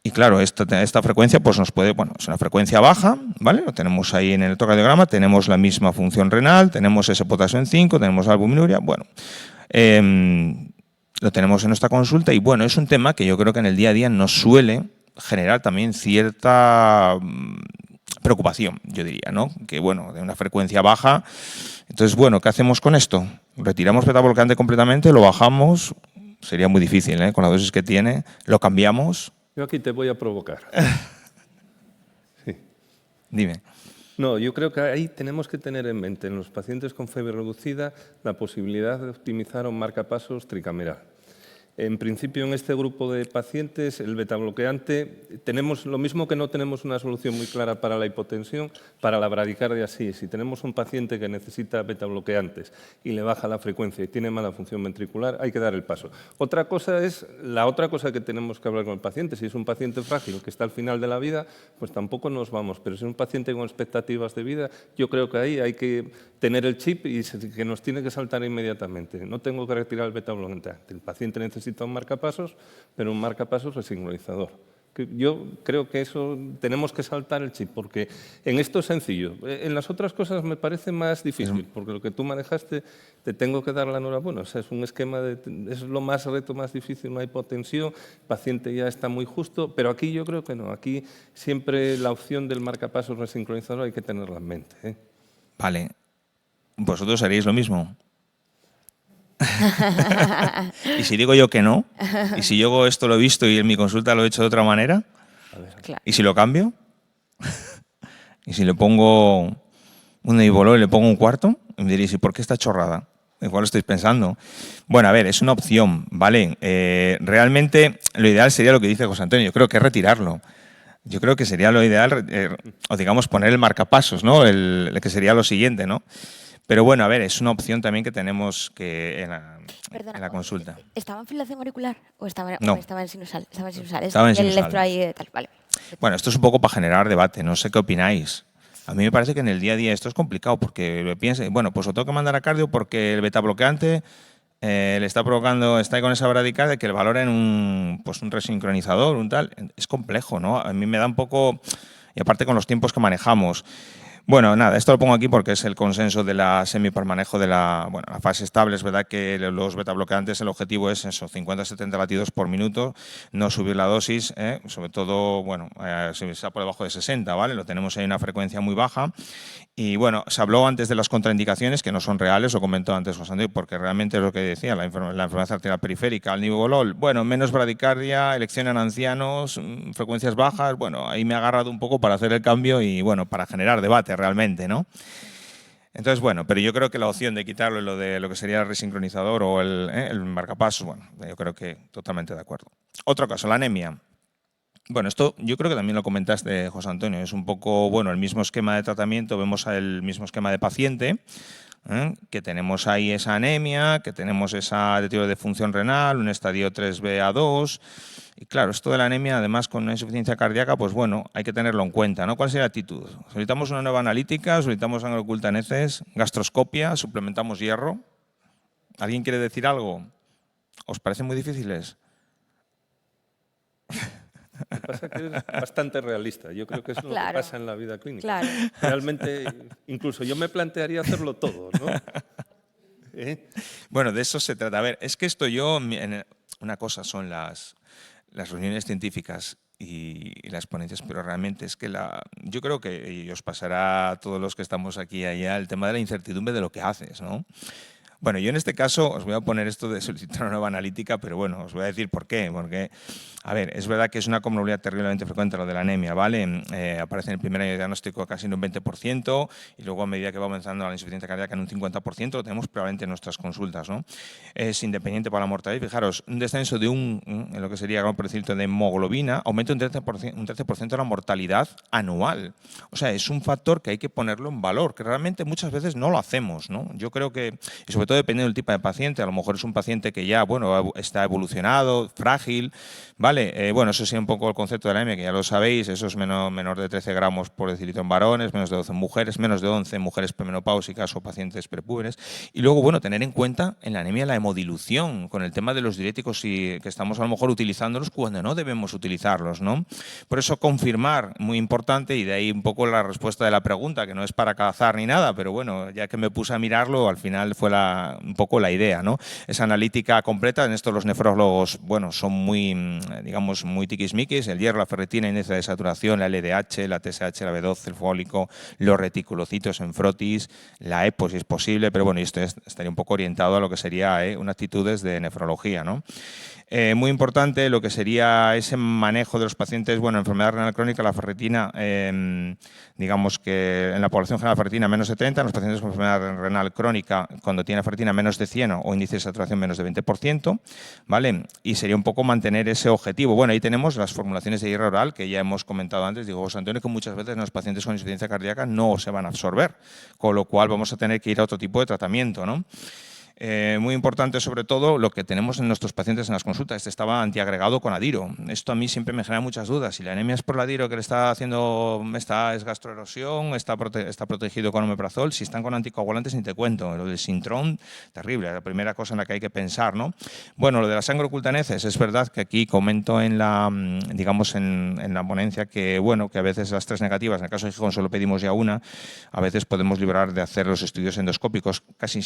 Y claro, esta frecuencia pues nos puede, bueno, es una frecuencia baja, ¿vale? Lo tenemos ahí en el electrocardiograma, tenemos la misma función renal, tenemos ese potasio en 5, tenemos albuminuria, bueno, lo tenemos en nuestra consulta y bueno, es un tema que yo creo que en el día a día nos suele generar también cierta preocupación, yo diría, ¿no? Que bueno, de una frecuencia baja, entonces bueno, ¿qué hacemos con esto? ¿Retiramos beta-bloqueante completamente? ¿Lo bajamos? Sería muy difícil, con la dosis que tiene, ¿lo cambiamos? Yo aquí te voy a provocar. Sí. Dime. No, yo creo que ahí tenemos que tener en mente en los pacientes con fiebre reducida la posibilidad de optimizar un marcapasos tricameral. En principio, en este grupo de pacientes, el betabloqueante, tenemos lo mismo que no tenemos una solución muy clara para la hipotensión, para la bradicardia sí. Si tenemos un paciente que necesita betabloqueantes y le baja la frecuencia y tiene mala función ventricular, hay que dar el paso. Otra cosa es la otra cosa que tenemos que hablar con el paciente. Si es un paciente frágil que está al final de la vida, pues tampoco nos vamos. Pero si es un paciente con expectativas de vida, yo creo que ahí hay que tener el chip y que nos tiene que saltar inmediatamente. No tengo que retirar el betabloqueante. El paciente necesita un marcapasos, pero un marcapasos resincronizador. Yo creo que eso tenemos que saltar el chip, porque en esto es sencillo. En las otras cosas me parece más difícil, porque lo que tú manejaste te tengo que dar la enhorabuena. O sea, es un esquema es lo más reto, más difícil, no hay hipotensión, el paciente ya está muy justo, pero aquí yo creo que no. Aquí siempre la opción del marcapasos resincronizador hay que tenerla en mente. Vale. ¿Vosotros haríais lo mismo? ¿Y si digo yo que no? ¿Y si yo esto lo he visto y en mi consulta lo he hecho de otra manera? Claro. ¿Y si lo cambio? ¿Y si le pongo un Nebivolol y le pongo un cuarto? Y me diréis, ¿y por qué esta chorrada? Igual lo estáis pensando. Bueno, a ver, es una opción, ¿vale? Realmente lo ideal sería lo que dice José Antonio, yo creo que es retirarlo. Yo creo que sería lo ideal, o digamos, poner el marcapasos, ¿no? El que sería lo siguiente, ¿no? Pero bueno, a ver, es una opción también que tenemos que en la consulta. ¿Estaba en fibrilación auricular o estaba, No. o estaba en sinusal? Estaba en sinusal. Estaba en El sinusal. electro ahí tal, vale. Bueno, esto es un poco para generar debate, no sé qué opináis. A mí me parece que en el día a día esto es complicado porque piense, bueno, pues lo tengo que mandar a cardio porque el beta bloqueante le está provocando, está ahí con esa bradicardia que el valor en un resincronizador, un tal, es complejo, ¿no? A mí me da un poco, y aparte con los tiempos que manejamos. Bueno, nada, esto lo pongo aquí porque es el consenso de la semipermanejo de la fase estable. Es verdad que los beta bloqueantes, el objetivo es eso, 50-70 latidos por minuto, no subir la dosis, sobre todo, bueno, si está por debajo de 60, ¿vale? Lo tenemos ahí en una frecuencia muy baja. Y bueno, se habló antes de las contraindicaciones, que no son reales, lo comentó antes José Antonio, porque realmente es lo que decía, la enfermedad arterial periférica, el Nebivolol, bueno, menos bradicardia, elección en ancianos, frecuencias bajas, bueno, ahí me ha agarrado un poco para hacer el cambio y bueno, para generar debate realmente, ¿no? Entonces, bueno, pero yo creo que la opción de quitarlo, lo de lo que sería el resincronizador o el marcapasos, bueno, yo creo que totalmente de acuerdo. Otro caso, la anemia. Bueno, esto yo creo que también lo comentaste, José Antonio, es un poco, bueno, el mismo esquema de tratamiento, vemos el mismo esquema de paciente, que tenemos ahí esa anemia, que tenemos ese deterioro de función renal, un estadio 3BA2, y claro, esto de la anemia, además con una insuficiencia cardíaca, pues bueno, hay que tenerlo en cuenta, ¿no? ¿Cuál sería la actitud? ¿Solicitamos una nueva analítica? ¿Solicitamos sangre oculta en heces? ¿Gastroscopia? ¿Suplementamos hierro? ¿Alguien quiere decir algo? ¿Os parecen muy difíciles? Lo que pasa es que es bastante realista. Yo creo que eso es lo que Claro. pasa en la vida clínica. Claro. Realmente, incluso yo me plantearía hacerlo todo, ¿no? Bueno, de eso se trata. A ver, es que esto una cosa son las reuniones científicas y las ponencias, pero realmente es que yo creo que y os pasará a todos los que estamos aquí y allá el tema de la incertidumbre de lo que haces, ¿no? Bueno, yo en este caso os voy a poner esto de solicitar una nueva analítica, pero bueno, os voy a decir por qué. Porque, a ver, es verdad que es una comorbilidad terriblemente frecuente lo de la anemia, ¿vale? Aparece en el primer año de diagnóstico casi en un 20% y luego a medida que va avanzando la insuficiencia cardíaca en un 50%, lo tenemos probablemente en nuestras consultas, ¿no? Es independiente para la mortalidad. Fijaros, un descenso de en lo que sería, por decirlo, de hemoglobina, aumenta un 13% de la mortalidad anual. O sea, es un factor que hay que ponerlo en valor, que realmente muchas veces no lo hacemos, ¿no? Yo creo que, y sobre todo dependiendo del tipo de paciente, a lo mejor es un paciente que ya, bueno, está evolucionado, frágil, ¿vale? Bueno, eso sí un poco el concepto de la anemia, que ya lo sabéis, eso es menor de 13 gramos por decilitro en varones, menos de 12 en mujeres, menos de 11 en mujeres premenopáusicas o pacientes prepúberes. Y luego, bueno, tener en cuenta en la anemia la hemodilución, con el tema de los diuréticos y que estamos a lo mejor utilizándolos cuando no debemos utilizarlos, ¿no? Por eso confirmar, muy importante, y de ahí un poco la respuesta de la pregunta, que no es para cazar ni nada, pero bueno, ya que me puse a mirarlo, al final fue un poco la idea, ¿no? Esa analítica completa, en esto los nefrólogos, bueno, son muy, digamos, muy tiquismiquis, el hierro, la ferritina, índice de saturación, la LDH, la TSH, la B12, el fólico, los reticulocitos en frotis, la EPO si es posible, pero bueno, esto estaría un poco orientado a lo que sería unas actitudes de nefrología, ¿no? Muy importante lo que sería ese manejo de los pacientes, bueno, enfermedad renal crónica, la ferritina, digamos que en la población general ferritina menos 70, en los pacientes con enfermedad renal crónica, cuando tiene ferritina menos de 100 o índice de saturación menos de 20%, ¿vale? Y sería un poco mantener ese objetivo. Bueno, ahí tenemos las formulaciones de hierro oral, que ya hemos comentado antes, digo, José Antonio, que muchas veces los pacientes con insuficiencia cardíaca no se van a absorber, con lo cual vamos a tener que ir a otro tipo de tratamiento, ¿no? Muy importante, sobre todo, lo que tenemos en nuestros pacientes en las consultas. Este estaba antiagregado con adiro. Esto a mí siempre me genera muchas dudas. Si la anemia es por el adiro que le está haciendo, es gastroerosión, está protegido con omeprazol, si están con anticoagulantes ni te cuento. Lo del Sintrom, terrible, la primera cosa en la que hay que pensar, ¿no? Bueno, lo de la sangre oculta en heces, es verdad que aquí comento en la, digamos, en la ponencia que, bueno, que a veces las 3 negativas, en el caso de Gijón solo pedimos ya una, a veces podemos librar de hacer los estudios endoscópicos, casi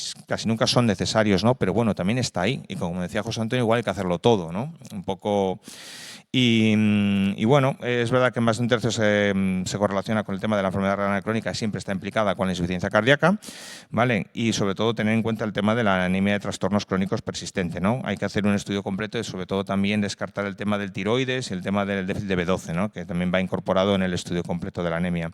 nunca son necesarios, ¿no? Pero bueno, también está ahí. Y como decía José Antonio, igual hay que hacerlo todo, ¿no? Un poco. Y bueno, es verdad que más de un tercio se correlaciona con el tema de la enfermedad renal crónica, siempre está implicada con la insuficiencia cardíaca, ¿vale? Y sobre todo tener en cuenta el tema de la anemia de trastornos crónicos persistente, ¿no? Hay que hacer un estudio completo y sobre todo también descartar el tema del tiroides y el tema del déficit de B12, ¿no? Que también va incorporado en el estudio completo de la anemia.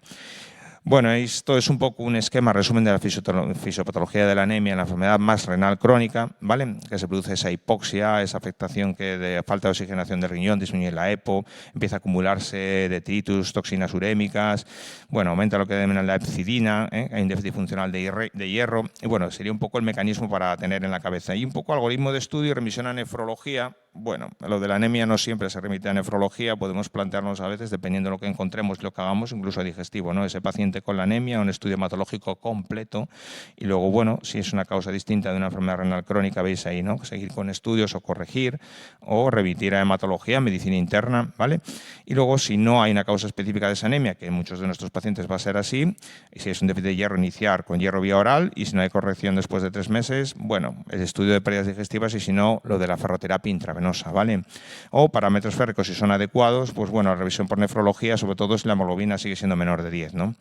Bueno, esto es un poco un esquema, resumen de la fisiopatología de la anemia en la enfermedad más renal crónica, ¿vale? Que se produce esa hipoxia, esa afectación que de falta de oxigenación del riñón, disminuye la EPO, empieza a acumularse detritus, toxinas urémicas, bueno, aumenta lo que denominan la epsidina, hay un déficit funcional de hierro, y bueno, sería un poco el mecanismo para tener en la cabeza. Y un poco algoritmo de estudio y remisión a nefrología. Bueno, lo de la anemia no siempre se remite a nefrología, podemos plantearnos a veces, dependiendo de lo que encontremos y lo que hagamos, incluso a digestivo, ¿no? Ese paciente con la anemia, un estudio hematológico completo, y luego, bueno, si es una causa distinta de una enfermedad renal crónica, veis ahí, ¿no? Seguir con estudios o corregir, o remitir a hematología, medicina interna, ¿vale? Y luego, si no hay una causa específica de esa anemia, que en muchos de nuestros pacientes va a ser así, y si es un déficit de hierro, iniciar con hierro vía oral, y si no hay corrección después de 3 meses, bueno, el estudio de pérdidas digestivas, y si no, lo de la ferroterapia intravenosa, ¿vale? O parámetros férricos, si son adecuados, pues bueno, la revisión por nefrología, sobre todo si la hemoglobina sigue siendo menor de 10, ¿no?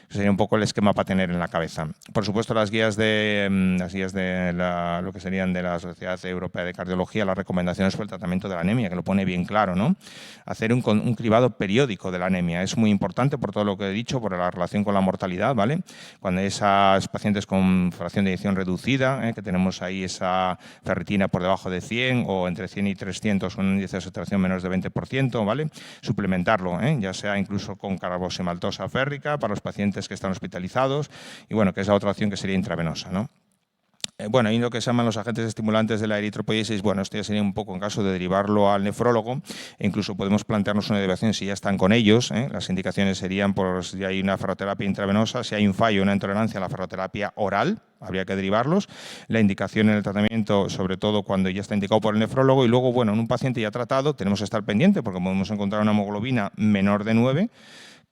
Sería un poco el esquema para tener en la cabeza. Por supuesto, las guías de lo que serían de la Sociedad Europea de Cardiología, las recomendaciones por el tratamiento de la anemia, que lo pone bien claro, ¿no? Hacer un cribado periódico de la anemia es muy importante por todo lo que he dicho, por la relación con la mortalidad, ¿vale? Cuando hay esas pacientes con fracción de eyección reducida, que tenemos ahí esa ferritina por debajo de 100 o entre 100 y 300 con un índice de saturación menos de 20%, ¿vale? Suplementarlo, ya sea incluso con carboximaltosa férrica para los pacientes que están hospitalizados, y bueno, que es la otra opción que sería intravenosa, ¿no? Bueno, hay lo que se llaman los agentes estimulantes de la eritropoiesis. Bueno, esto ya sería un poco en caso de derivarlo al nefrólogo, e incluso podemos plantearnos una derivación si ya están con ellos. Las indicaciones serían por si hay una ferroterapia intravenosa, si hay un fallo, una intolerancia a la ferroterapia oral, habría que derivarlos. La indicación en el tratamiento, sobre todo cuando ya está indicado por el nefrólogo, y luego, bueno, en un paciente ya tratado tenemos que estar pendiente porque podemos encontrar una hemoglobina menor de 9,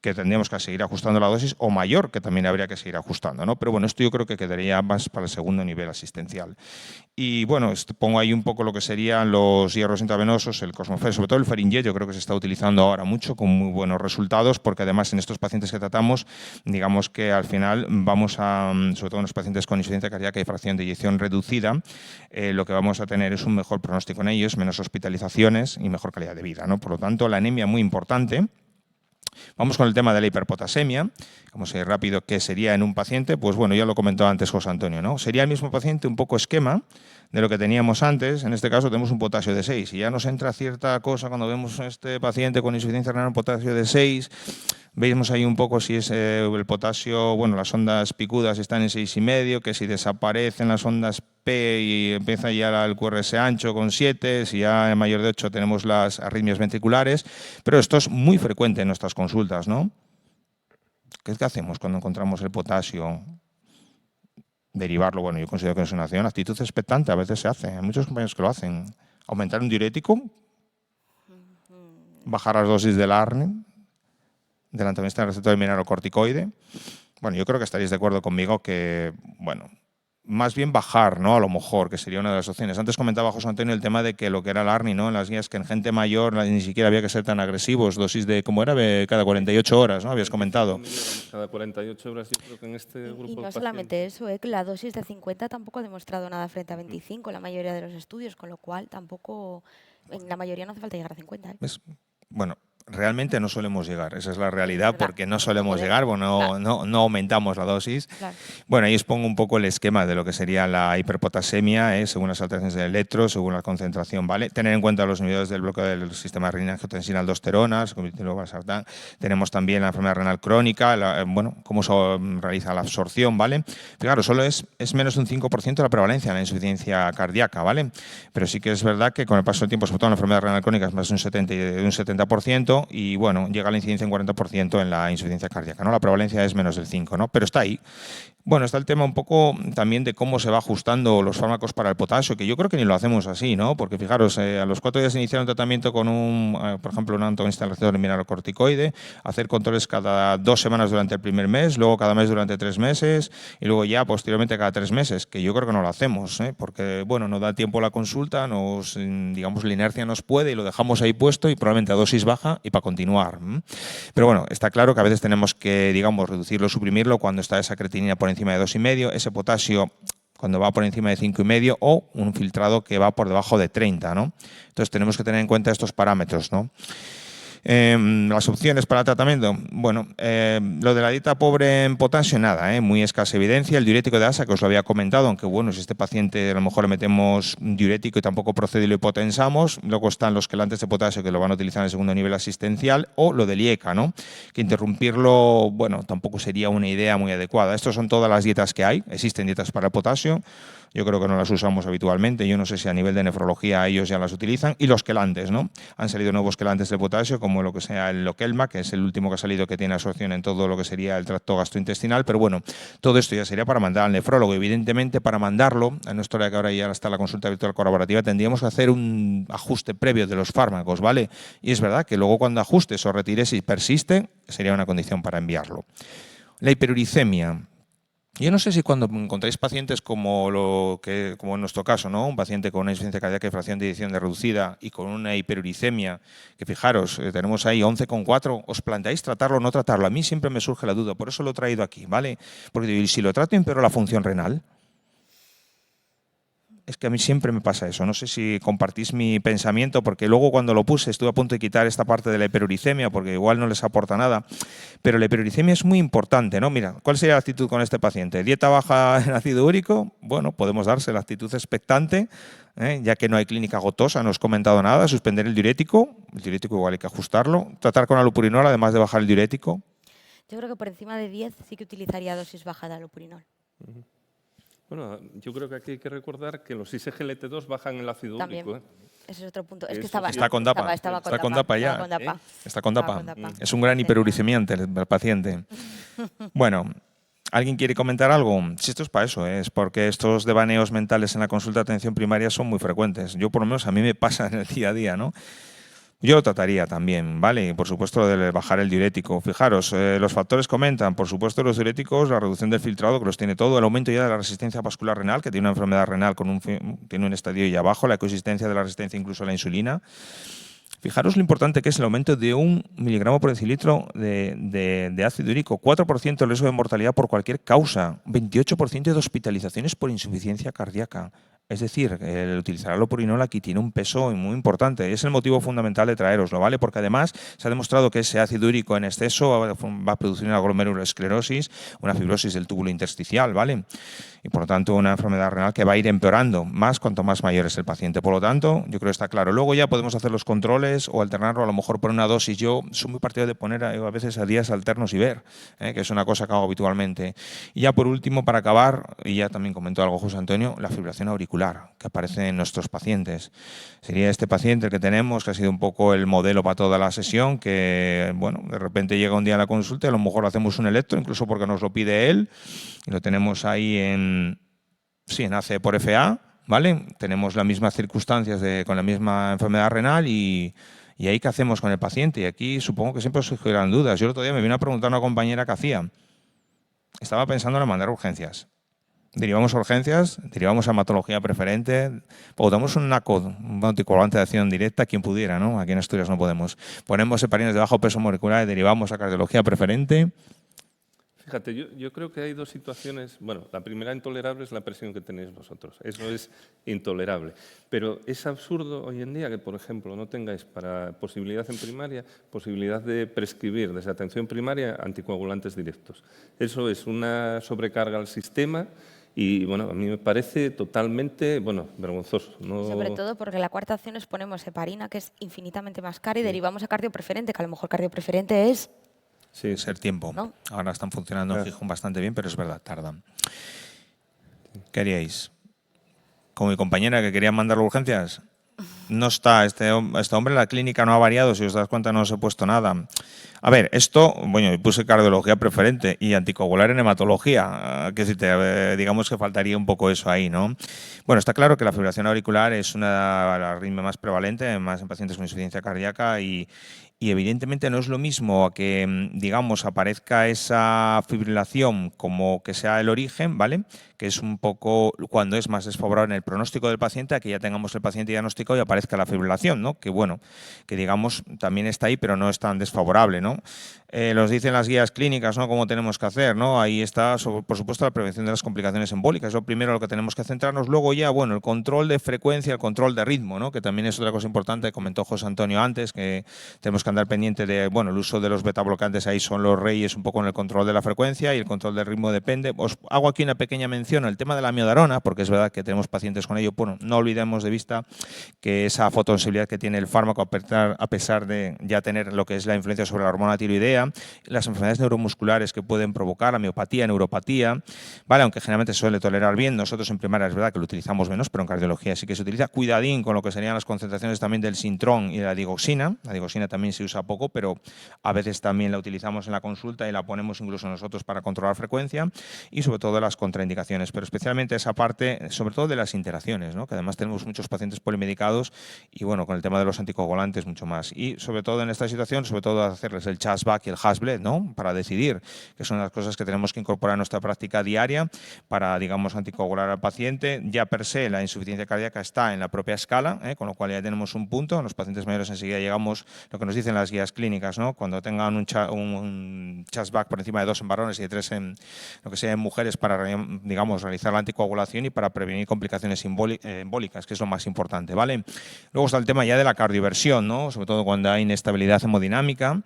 que tendríamos que seguir ajustando la dosis, o mayor, que también habría que seguir ajustando, ¿no? Pero bueno, esto yo creo que quedaría más para el segundo nivel asistencial. Y bueno, pongo ahí un poco lo que serían los hierros intravenosos, el Cosmofer, sobre todo el Ferinject, yo creo que se está utilizando ahora mucho con muy buenos resultados, porque además en estos pacientes que tratamos, digamos que al final vamos a, sobre todo en los pacientes con insuficiencia cardíaca y fracción de eyección reducida, lo que vamos a tener es un mejor pronóstico en ellos, menos hospitalizaciones y mejor calidad de vida, ¿no? Por lo tanto, la anemia muy importante. Vamos con el tema de la hiperpotasemia. Vamos a ir rápido. ¿Qué sería en un paciente? Pues bueno, ya lo comentó antes José Antonio, ¿no? Sería el mismo paciente, un poco esquema de lo que teníamos antes. En este caso tenemos un potasio de 6. Y ya nos entra cierta cosa cuando vemos a este paciente con insuficiencia renal, un potasio de 6. Veis ahí un poco si es el potasio, bueno, las ondas picudas están en 6,5, que si desaparecen las ondas P y empieza ya el QRS ancho con 7, si ya en mayor de 8 tenemos las arritmias ventriculares, pero esto es muy frecuente en nuestras consultas, ¿no? ¿Qué es que hacemos cuando encontramos el potasio? Derivarlo, bueno, yo considero que es una acción, actitud expectante, a veces se hace, hay muchos compañeros que lo hacen. Aumentar un diurético, bajar las dosis del ARNI, del antagonista del receptor mineralocorticoide. Bueno, yo creo que estaréis de acuerdo conmigo que, bueno, más bien bajar, ¿no? A lo mejor, que sería una de las opciones. Antes comentaba José Antonio el tema de que lo que era el ARNI, ¿no? En las guías, que en gente mayor ni siquiera había que ser tan agresivos, dosis de, ¿cómo era? Cada 48 horas, ¿no? Habías comentado. Cada 48 horas, yo creo que en este grupo Y no de solamente eso, que la dosis de 50 tampoco ha demostrado nada frente a 25 en la mayoría de los estudios, con lo cual tampoco, en la mayoría no hace falta llegar a 50. Bueno, realmente no solemos llegar, esa es la realidad, porque no solemos Joder, llegar, bueno, claro. no aumentamos la dosis. Claro. Bueno, ahí os pongo un poco el esquema de lo que sería la hiperpotasemia, según las alteraciones del electro, según la concentración, ¿vale? Tener en cuenta los inhibidores del bloqueo del sistema renina-angiotensina-aldosterona, tenemos también la enfermedad renal crónica, bueno, cómo se realiza la absorción, ¿vale? Fijaros, solo es menos de un 5% la prevalencia en la insuficiencia cardíaca, ¿vale? Pero sí que es verdad que con el paso del tiempo, sobre todo en la enfermedad renal crónica, es más de un 70%, y bueno, llega la incidencia en 40% en la insuficiencia cardíaca, ¿no? La prevalencia es menos del 5, ¿no? Pero está ahí. Bueno, está el tema un poco también de cómo se va ajustando los fármacos para el potasio, que yo creo que ni lo hacemos así, ¿no? Porque fijaros, a los 4 días de iniciar un tratamiento con por ejemplo, un antagonista del receptor mineralocorticoide, hacer controles cada 2 semanas durante el primer mes, luego cada mes durante 3 meses y luego ya posteriormente cada 3 meses, que yo creo que no lo hacemos, porque bueno, no da tiempo la consulta, digamos, la inercia nos puede y lo dejamos ahí puesto y probablemente a dosis baja y para continuar. Pero bueno, está claro que a veces tenemos que, digamos, reducirlo, suprimirlo cuando está esa creatinina por encima de 2,5, ese potasio cuando va por encima de 5,5 o un filtrado que va por debajo de 30, ¿no? Entonces tenemos que tener en cuenta estos parámetros, ¿no? Las opciones para el tratamiento, bueno, lo de la dieta pobre en potasio, nada, muy escasa evidencia. El diurético de ASA, que os lo había comentado, aunque bueno, si este paciente a lo mejor le metemos diurético y tampoco procede y lo hipotensamos. Luego están los quelantes de potasio, que lo van a utilizar en el segundo nivel asistencial, o lo del IECA, ¿no? Que interrumpirlo, bueno, tampoco sería una idea muy adecuada. Estas son todas las dietas que hay. Existen dietas para el potasio. Yo creo que no las usamos habitualmente. Yo no sé si a nivel de nefrología ellos ya las utilizan. Y los quelantes, ¿no? Han salido nuevos quelantes de potasio, como lo que sea el Lokelma, que es el último que ha salido que tiene absorción en todo lo que sería el tracto gastrointestinal. Pero bueno, todo esto ya sería para mandar al nefrólogo. Evidentemente, para mandarlo, en nuestra hora que ahora ya está la consulta virtual colaborativa, tendríamos que hacer un ajuste previo de los fármacos, ¿vale? Y es verdad que luego cuando ajustes o retires y persiste, sería una condición para enviarlo. La hiperuricemia. Yo no sé si cuando encontráis pacientes como en nuestro caso, ¿no? Un paciente con una insuficiencia cardíaca y fracción de eyección reducida y con una hiperuricemia, que fijaros, tenemos ahí 11,4, ¿os planteáis tratarlo o no tratarlo? A mí siempre me surge la duda, por eso lo he traído aquí, ¿vale? Porque si lo trato empeoro la función renal. Es que a mí siempre me pasa eso. No sé si compartís mi pensamiento, porque luego cuando lo puse estuve a punto de quitar esta parte de la hiperuricemia, porque igual no les aporta nada. Pero la hiperuricemia es muy importante, ¿no? Mira, ¿cuál sería la actitud con este paciente? ¿Dieta baja en ácido úrico? Bueno, podemos darse la actitud expectante, ya que no hay clínica gotosa, no os he comentado nada. Suspender el diurético igual hay que ajustarlo. Tratar con allopurinol, además de bajar el diurético. Yo creo que por encima de 10 sí que utilizaría dosis baja de allopurinol. Bueno, yo creo que aquí hay que recordar que los ISGLT2 bajan el ácido También. úrico. Ese es otro punto. Es que Eso estaba, sí. Está con DAPA. estaba Está con DAPA ya. estaba con DAPA. Está con DAPA. Estaba con DAPA. Es un gran hiperuricemiante el paciente. Bueno, ¿alguien quiere comentar algo? Si esto es para eso, es porque estos devaneos mentales en la consulta de atención primaria son muy frecuentes. Yo, por lo menos, a mí me pasa en el día a día, ¿no? Yo lo trataría también, ¿vale? Y por supuesto lo de bajar el diurético. Fijaros, los factores comentan, por supuesto los diuréticos, la reducción del filtrado, que los tiene todo, el aumento ya de la resistencia vascular renal, que tiene una enfermedad renal tiene un estadio ya bajo, la coexistencia de la resistencia incluso a la insulina. Fijaros lo importante que es el aumento de 1 miligramo por decilitro de ácido úrico, 4% el riesgo de mortalidad por cualquier causa, 28% de hospitalizaciones por insuficiencia cardíaca. Es decir, el utilizar allopurinol aquí tiene un peso muy importante. Es el motivo fundamental de traeroslo, ¿vale? Porque además se ha demostrado que ese ácido úrico en exceso va a producir una glomerulosclerosis, una fibrosis del túbulo intersticial, ¿vale? Y por lo tanto una enfermedad renal que va a ir empeorando más cuanto más mayor es el paciente. Por lo tanto, yo creo que está claro. Luego ya podemos hacer los controles o alternarlo, a lo mejor por una dosis. Yo soy muy partidario de poner a veces a días alternos y ver, que es una cosa que hago habitualmente. Y ya por último, para acabar, y ya también comentó algo José Antonio, la fibrilación auricular que aparece en nuestros pacientes. Sería este paciente el que tenemos, que ha sido un poco el modelo para toda la sesión, que bueno, de repente llega un día a la consulta y a lo mejor hacemos un electro, incluso porque nos lo pide él, y lo tenemos ahí en AC por FA, ¿vale? Tenemos las mismas circunstancias con la misma enfermedad renal y ahí ¿qué hacemos con el paciente? Y aquí supongo que siempre os surgirán dudas. Yo el otro día me vino a preguntar una compañera qué hacía. Estaba pensando en mandar urgencias. Derivamos a urgencias, derivamos a hematología preferente, pautamos un NACOD, un anticoagulante de acción directa, quien pudiera, ¿no? Aquí en Asturias no podemos. Ponemos heparines de bajo peso molecular y derivamos a cardiología preferente. Fíjate, yo creo que hay dos situaciones. Bueno, la primera intolerable es la presión que tenéis vosotros. Eso es intolerable. Pero es absurdo hoy en día que, por ejemplo, no tengáis para posibilidad en primaria, posibilidad de prescribir desde atención primaria anticoagulantes directos. Eso es una sobrecarga al sistema. Y bueno, a mí me parece totalmente, vergonzoso. No... Sobre todo porque la cuarta opción es ponemos heparina, que es infinitamente más cara, y derivamos a cardiopreferente, que a lo mejor cardiopreferente es... Sí, ser tiempo. ¿No? Ahora están funcionando en Gijón bastante bien, pero es verdad, tardan. ¿Qué haríais? Con mi compañera que quería mandar urgencias. No está, este hombre en la clínica no ha variado, si os das cuenta no os he puesto nada. A ver, esto, bueno, puse cardiología preferente y anticoagular en hematología, que digamos que faltaría un poco eso ahí, ¿no? Bueno, está claro que la fibrilación auricular es una arritmia más prevalente, más en pacientes con insuficiencia cardíaca y evidentemente no es lo mismo a que, digamos, aparezca esa fibrilación como que sea el origen, ¿vale? Que es un poco cuando es más desfavorable en el pronóstico del paciente, a que ya tengamos el paciente diagnosticado y aparezca la fibrilación, ¿no? Que bueno, que digamos también está ahí, pero no es tan desfavorable, ¿no? ¿no? Nos dicen las guías clínicas, ¿no?, cómo tenemos que hacer, ¿no? Ahí está, por supuesto, la prevención de las complicaciones embólicas. Es lo primero lo que tenemos que centrarnos. Luego ya, bueno, el control de frecuencia, el control de ritmo, ¿no?, que también es otra cosa importante, comentó José Antonio antes, que tenemos que andar pendiente de, bueno, el uso de los betabloqueantes ahí son los reyes un poco en el control de la frecuencia, y el control del ritmo depende. Os hago aquí una pequeña mención al tema de la miodarona, porque es verdad que tenemos pacientes con ello. Bueno, no olvidemos de vista que esa fotosensibilidad que tiene el fármaco, a pesar de ya tener lo que es la influencia sobre la hormona tiroidea, las enfermedades neuromusculares que pueden provocar, la miopatía, neuropatía, ¿vale? Aunque generalmente se suele tolerar bien, nosotros en primaria es verdad que lo utilizamos menos, pero en cardiología sí que se utiliza. Cuidadín con lo que serían las concentraciones también del sintrón y de la digoxina. La digoxina también se usa poco, pero a veces también la utilizamos en la consulta y la ponemos incluso nosotros para controlar frecuencia, y sobre todo las contraindicaciones, pero especialmente esa parte, sobre todo de las interacciones, ¿no?, que además tenemos muchos pacientes polimedicados y, bueno, con el tema de los anticoagulantes mucho más. Y sobre todo en esta situación, sobre todo hacerles el CHAS-BAC y el HAS-BLED, ¿no?, para decidir, que son las cosas que tenemos que incorporar a nuestra práctica diaria para, digamos, anticoagular al paciente. Ya per se la insuficiencia cardíaca está en la propia escala, con lo cual ya tenemos un punto. En los pacientes mayores enseguida llegamos, lo que nos dicen las guías clínicas, ¿no?, cuando tengan un CHAS-BAC por encima de 2 en varones y de 3 en lo que sea en mujeres, para, digamos, realizar la anticoagulación y para prevenir complicaciones embólicas, que es lo más importante, ¿vale? Luego está el tema ya de la cardioversión, ¿no?, sobre todo cuando hay inestabilidad hemodinámica.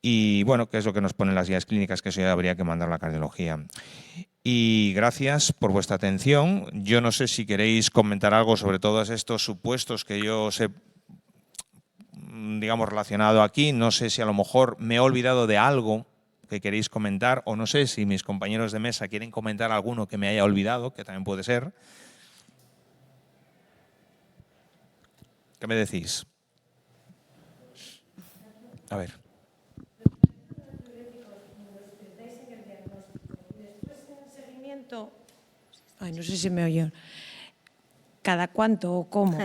Y bueno, que es lo que nos ponen las guías clínicas, que eso ya habría que mandar a la cardiología. Y gracias por vuestra atención. Yo no sé si queréis comentar algo sobre todos estos supuestos que yo os he, digamos, relacionado aquí. No sé si a lo mejor me he olvidado de algo que queréis comentar, o no sé si mis compañeros de mesa quieren comentar alguno que me haya olvidado, que también puede ser. ¿Qué me decís? A ver. Ay, no sé si me oyen. ¿Cada cuánto o cómo?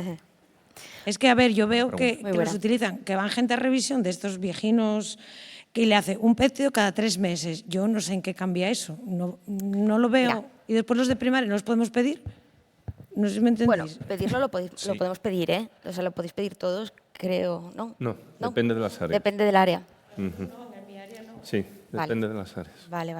Es que, a ver, yo veo que los utilizan, que van gente a revisión de estos viejinos que le hace un péptido cada 3 meses. Yo no sé en qué cambia eso. No lo veo. Ya. Y después los de primaria, ¿no los podemos pedir? No sé si me entendéis. Bueno, pedirlo lo podemos pedir, ¿eh? O sea, lo podéis pedir todos, creo, ¿no? No, depende de las áreas. Depende del área. Sí, Vale. depende de las áreas. Vale.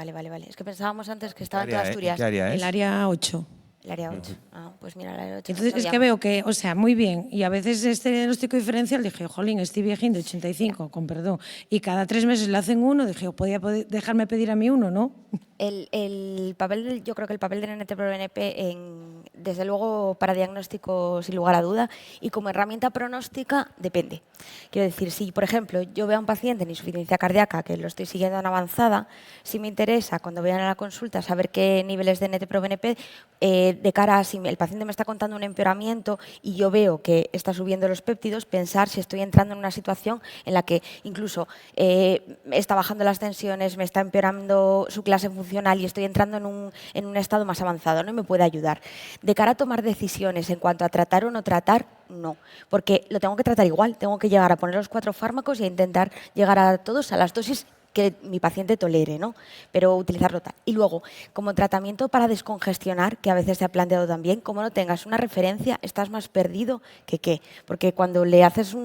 Es que pensábamos antes que estaba en ¿Qué toda área, Asturias. ¿qué área es? El área 8. El área 8. Ah, pues mira, el área 8. Entonces, es que veo que, o sea, muy bien, y a veces este diagnóstico diferencial, dije, jolín, estoy viejín de 85, con perdón, y cada 3 meses le hacen uno, dije, podía dejarme pedir a mí uno, ¿no? El papel yo creo que el papel del NT-proBNP, desde luego, para diagnóstico, sin lugar a duda, y como herramienta pronóstica, depende. Quiero decir, si, por ejemplo, yo veo a un paciente en insuficiencia cardíaca, que lo estoy siguiendo en avanzada, sí me interesa, cuando vayan a la consulta, saber qué niveles de NT-proBNP, de cara a si el paciente me está contando un empeoramiento y yo veo que está subiendo los péptidos, pensar si estoy entrando en una situación en la que incluso está bajando las tensiones, me está empeorando su clase funcional y estoy entrando en un estado más avanzado, ¿no? Y me puede ayudar. De cara a tomar decisiones en cuanto a tratar o no tratar, no, porque lo tengo que tratar igual, tengo que llegar a poner los 4 fármacos y a intentar llegar a todos a las dosis que mi paciente tolere, ¿no? Pero utilizarlo tal. Y luego, como tratamiento para descongestionar, que a veces se ha planteado también, como no tengas una referencia, estás más perdido que qué. Porque cuando le haces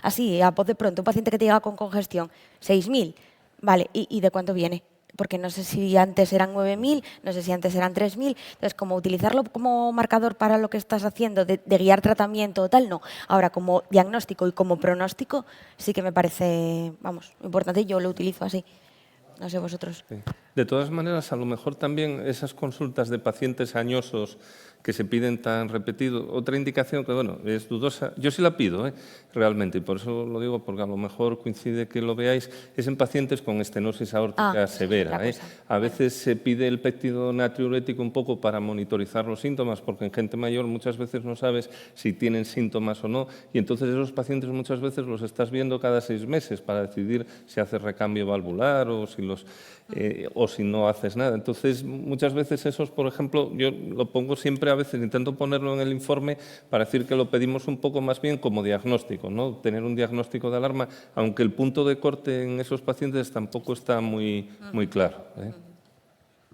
así, a voz de pronto, un paciente que te llega con congestión, 6.000, vale, ¿y de cuánto viene? Porque no sé si antes eran 9.000, no sé si antes eran 3.000. Entonces, como utilizarlo como marcador para lo que estás haciendo, de guiar tratamiento o tal, no. Ahora, como diagnóstico y como pronóstico, sí que me parece, vamos, importante. Yo lo utilizo así. No sé vosotros. Sí. De todas maneras, a lo mejor también esas consultas de pacientes añosos que se piden tan repetido, otra indicación que, bueno, es dudosa, yo sí la pido, realmente, y por eso lo digo, porque a lo mejor coincide que lo veáis, es en pacientes con estenosis aórtica severa. A veces se pide el péptido natriurético un poco para monitorizar los síntomas, porque en gente mayor muchas veces no sabes si tienen síntomas o no, y entonces esos pacientes muchas veces los estás viendo cada 6 meses para decidir si haces recambio valvular o si no haces nada. Entonces, muchas veces esos, por ejemplo, yo lo pongo siempre, a veces intento ponerlo en el informe para decir que lo pedimos un poco más bien como diagnóstico, ¿no? Tener un diagnóstico de alarma, aunque el punto de corte en esos pacientes tampoco está muy claro.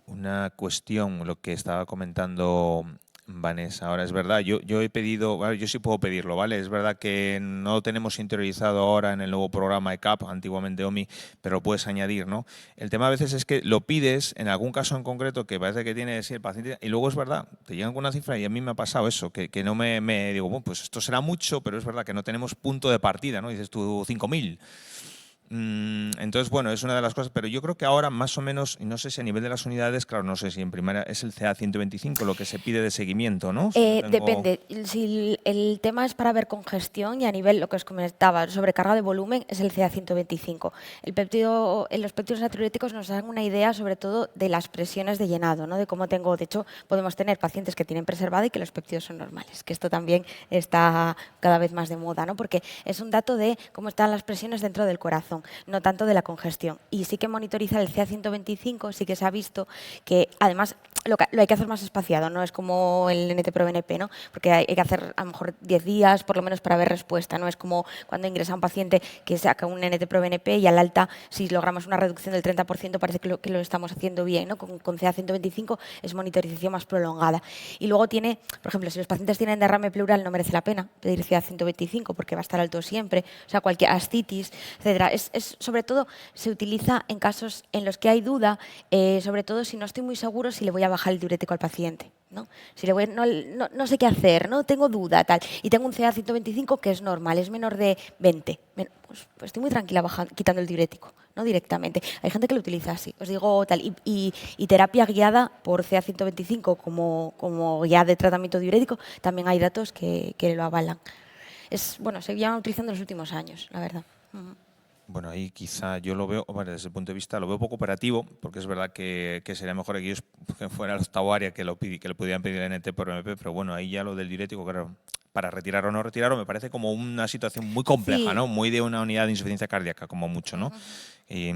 Una cuestión, lo que estaba comentando Vanessa, ahora es verdad, yo he pedido, ¿vale? Yo sí puedo pedirlo, ¿vale? Es verdad que no lo tenemos interiorizado ahora en el nuevo programa ECAP, antiguamente OMI, pero lo puedes añadir, ¿no? El tema a veces es que lo pides en algún caso en concreto que parece que tiene sí, el paciente y luego es verdad, te llegan con una cifra y a mí me ha pasado eso, que no me digo, bueno, pues esto será mucho, pero es verdad que no tenemos punto de partida, ¿no? Dices tú 5.000. Entonces, bueno, es una de las cosas, pero yo creo que ahora más o menos, y no sé si a nivel de las unidades, claro, no sé si en primaria es el CA 125 lo que se pide de seguimiento, ¿no? Si yo tengo... Depende. Si el tema es para ver congestión y a nivel, lo que os comentaba, sobrecarga de volumen, es el CA 125. Los péptidos natriuréticos nos dan una idea sobre todo de las presiones de llenado, ¿no? De cómo tengo, de hecho, podemos tener pacientes que tienen preservada y que los péptidos son normales, que esto también está cada vez más de moda, ¿no? Porque es un dato de cómo están las presiones dentro del corazón, no tanto de la congestión. Y sí que monitorizar el CA 125, sí que se ha visto que además lo hay que hacer más espaciado, no es como el NT-proBNP, ¿no? Porque hay que hacer a lo mejor 10 días por lo menos para ver respuesta, no es como cuando ingresa un paciente que saca un NT-proBNP y al alta, si logramos una reducción del 30%, parece que lo estamos haciendo bien, ¿no? Con CA 125 es monitorización más prolongada. Y luego tiene, por ejemplo, si los pacientes tienen derrame pleural, no merece la pena pedir CA 125 porque va a estar alto siempre, o sea, cualquier ascitis, etcétera. Sobre todo, se utiliza en casos en los que hay duda, sobre todo si no estoy muy seguro si le voy a bajar el diurético al paciente, ¿no? Si no sé qué hacer, ¿no? Tengo duda, tal, y tengo un CA 125 que es normal, es menor de 20. Pues estoy muy tranquila quitando el diurético, ¿no? Directamente. Hay gente que lo utiliza así, os digo tal. Y terapia guiada por CA 125 como guía de tratamiento diurético, también hay datos que lo avalan. Se llevan utilizando en los últimos años, la verdad. Bueno, ahí quizá yo lo veo, bueno, desde el punto de vista, lo veo poco operativo, porque es verdad que sería mejor que ellos que fuera la octava área que lo pudieran pedir en NT por MP, pero bueno, ahí ya lo del diurético, claro, para retirar o no retirarlo, me parece como una situación muy compleja, sí, ¿no? Muy de una unidad de insuficiencia cardíaca, como mucho, ¿no? Y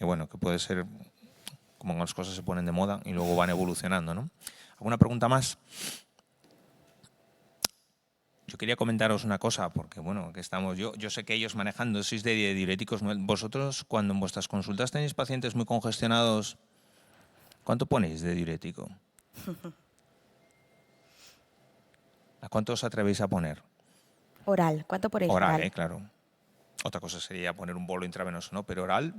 bueno, que puede ser como las cosas se ponen de moda y luego van evolucionando, ¿no? ¿Alguna pregunta más? Yo quería comentaros una cosa, porque bueno, que estamos, yo sé que ellos manejan dosis de diuréticos. Vosotros, cuando en vuestras consultas tenéis pacientes muy congestionados, ¿cuánto ponéis de diurético? ¿A cuánto os atrevéis a poner? Oral, ¿cuánto ponéis oral? Oral, claro. Otra cosa sería poner un bolo intravenoso, ¿no? Pero oral...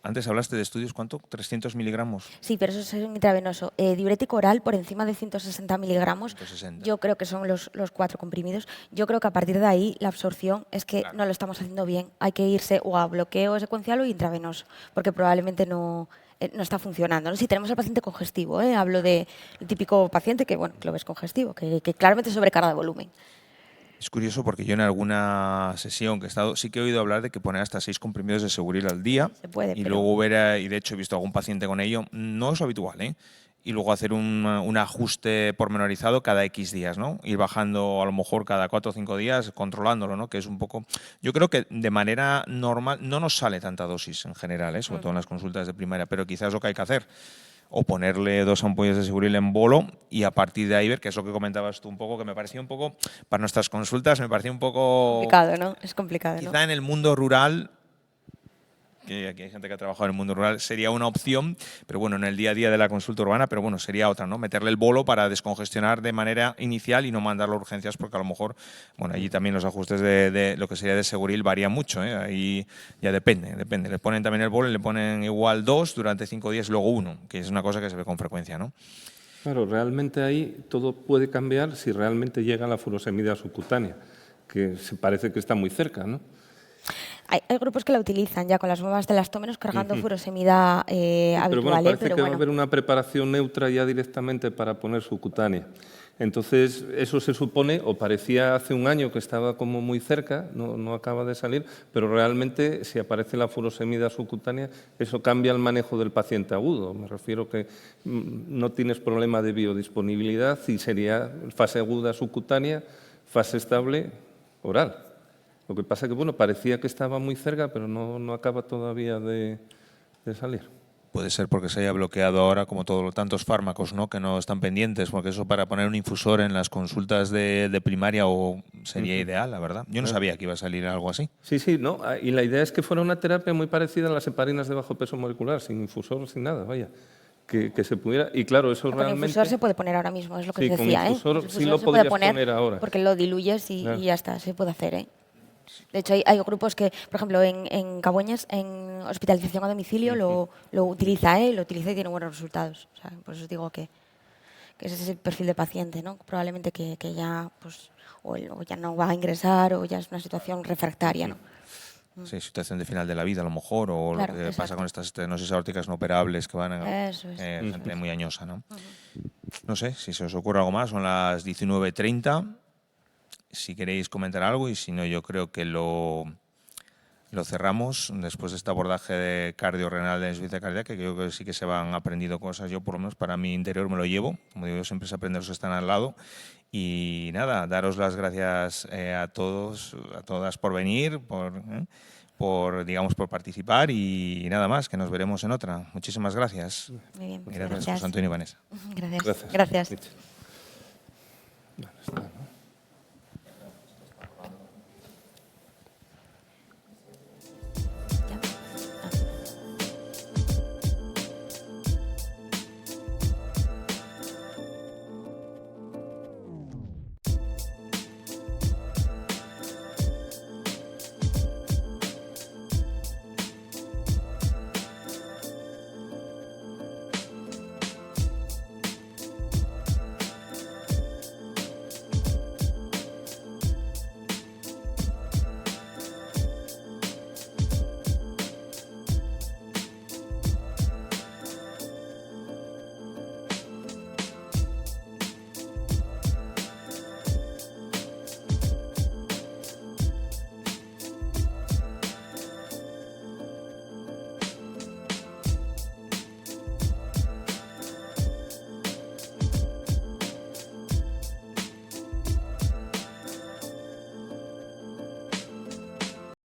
Antes hablaste de estudios, ¿cuánto? ¿300 miligramos? Sí, pero eso es un intravenoso. Diurético oral por encima de 160 miligramos. 160. Yo creo que son los 4 comprimidos. Yo creo que a partir de ahí la absorción es que claro, no lo estamos haciendo bien. Hay que irse o a bloqueo secuencial o intravenoso, porque probablemente no está funcionando, ¿no? Si tenemos al paciente congestivo, hablo del típico paciente que, bueno, que lo ves congestivo, que claramente sobrecarga de volumen. Es curioso porque yo en alguna sesión que he estado sí que he oído hablar de que poner hasta 6 comprimidos de Seguril al día. Se puede, y luego ver, y de hecho he visto a algún paciente con ello, no es habitual, ¿eh? Y luego hacer un ajuste pormenorizado cada X días, ¿no? Ir bajando a lo mejor cada 4 o 5 días, controlándolo, ¿no? Que es un poco... Yo creo que de manera normal no nos sale tanta dosis en general, sobre todo en las consultas de primaria, pero quizás es lo que hay que hacer. O ponerle 2 ampollas de Seguril en bolo y a partir de ahí ver, que es lo que comentabas tú un poco, que me parecía un poco, para nuestras consultas, me parecía un poco... complicado, ¿no? Es complicado, quizá ¿no? en el mundo rural, que aquí hay gente que ha trabajado en el mundo rural, sería una opción, pero bueno, en el día a día de la consulta urbana, pero bueno, sería otra, ¿no? Meterle el bolo para descongestionar de manera inicial y no mandarlo a urgencias, porque a lo mejor, bueno, allí también los ajustes de lo que sería de Seguril varían mucho, ¿eh? Ahí ya depende. Le ponen también el bolo y le ponen igual 2 durante 5 días, luego 1, que es una cosa que se ve con frecuencia, ¿no? Claro, realmente ahí todo puede cambiar si realmente llega la furosemida subcutánea, que se parece que está muy cerca, ¿no? Hay grupos que la utilizan ya con las bombas de elastómeros cargando furosemida habitual. Pero bueno, parece que va a haber una preparación neutra ya directamente para poner subcutánea. Entonces, eso se supone, o parecía hace un año que estaba como muy cerca, no acaba de salir, pero realmente si aparece la furosemida subcutánea, eso cambia el manejo del paciente agudo. Me refiero que no tienes problema de biodisponibilidad y sería fase aguda subcutánea, fase estable oral. Lo que pasa es que, bueno, parecía que estaba muy cerca, pero no acaba todavía de salir. Puede ser porque se haya bloqueado ahora como tantos fármacos, ¿no? Que no están pendientes, porque eso para poner un infusor en las consultas de primaria sería ideal, la verdad. Yo no sabía que iba a salir algo así. Sí, sí, no. Y la idea es que fuera una terapia muy parecida a las heparinas de bajo peso molecular, sin infusor, sin nada, vaya. Que se pudiera. Y claro, eso Con realmente. infusor se puede poner ahora mismo, es lo que Sí, os con decía. infusor Con sí lo se puede podrías poner ahora. porque lo diluyes y, Claro. y ya está, se puede hacer. De hecho, hay grupos que, por ejemplo, en Cabueñas, en hospitalización a domicilio, lo utiliza y tiene buenos resultados. O sea, por eso os digo que ese es el perfil de paciente, ¿no? Probablemente que ya, pues, o ya no va a ingresar o ya es una situación refractaria, ¿no? Sí, situación de final de la vida a lo mejor, o Claro, lo que pasa exacto. con estas estenosis aórticas no operables que van a Eso es. gente muy añosa, ¿no? No sé, si se os ocurre algo más, son las 19:30. Si queréis comentar algo, y si no, yo creo que lo cerramos después de este abordaje de cardiorrenal de insuficiencia cardíaca, que creo que sí que se van aprendiendo cosas. Yo, por lo menos, para mi interior me lo llevo. Como digo, siempre se aprende los que están al lado. Y nada, daros las gracias a todos, a todas por venir, digamos, por participar, y nada más, que nos veremos en otra. Muchísimas gracias. Muy bien, muchas Gracias, gracias. José Antonio y Vanessa. Gracias. Gracias. Gracias. Vale, está.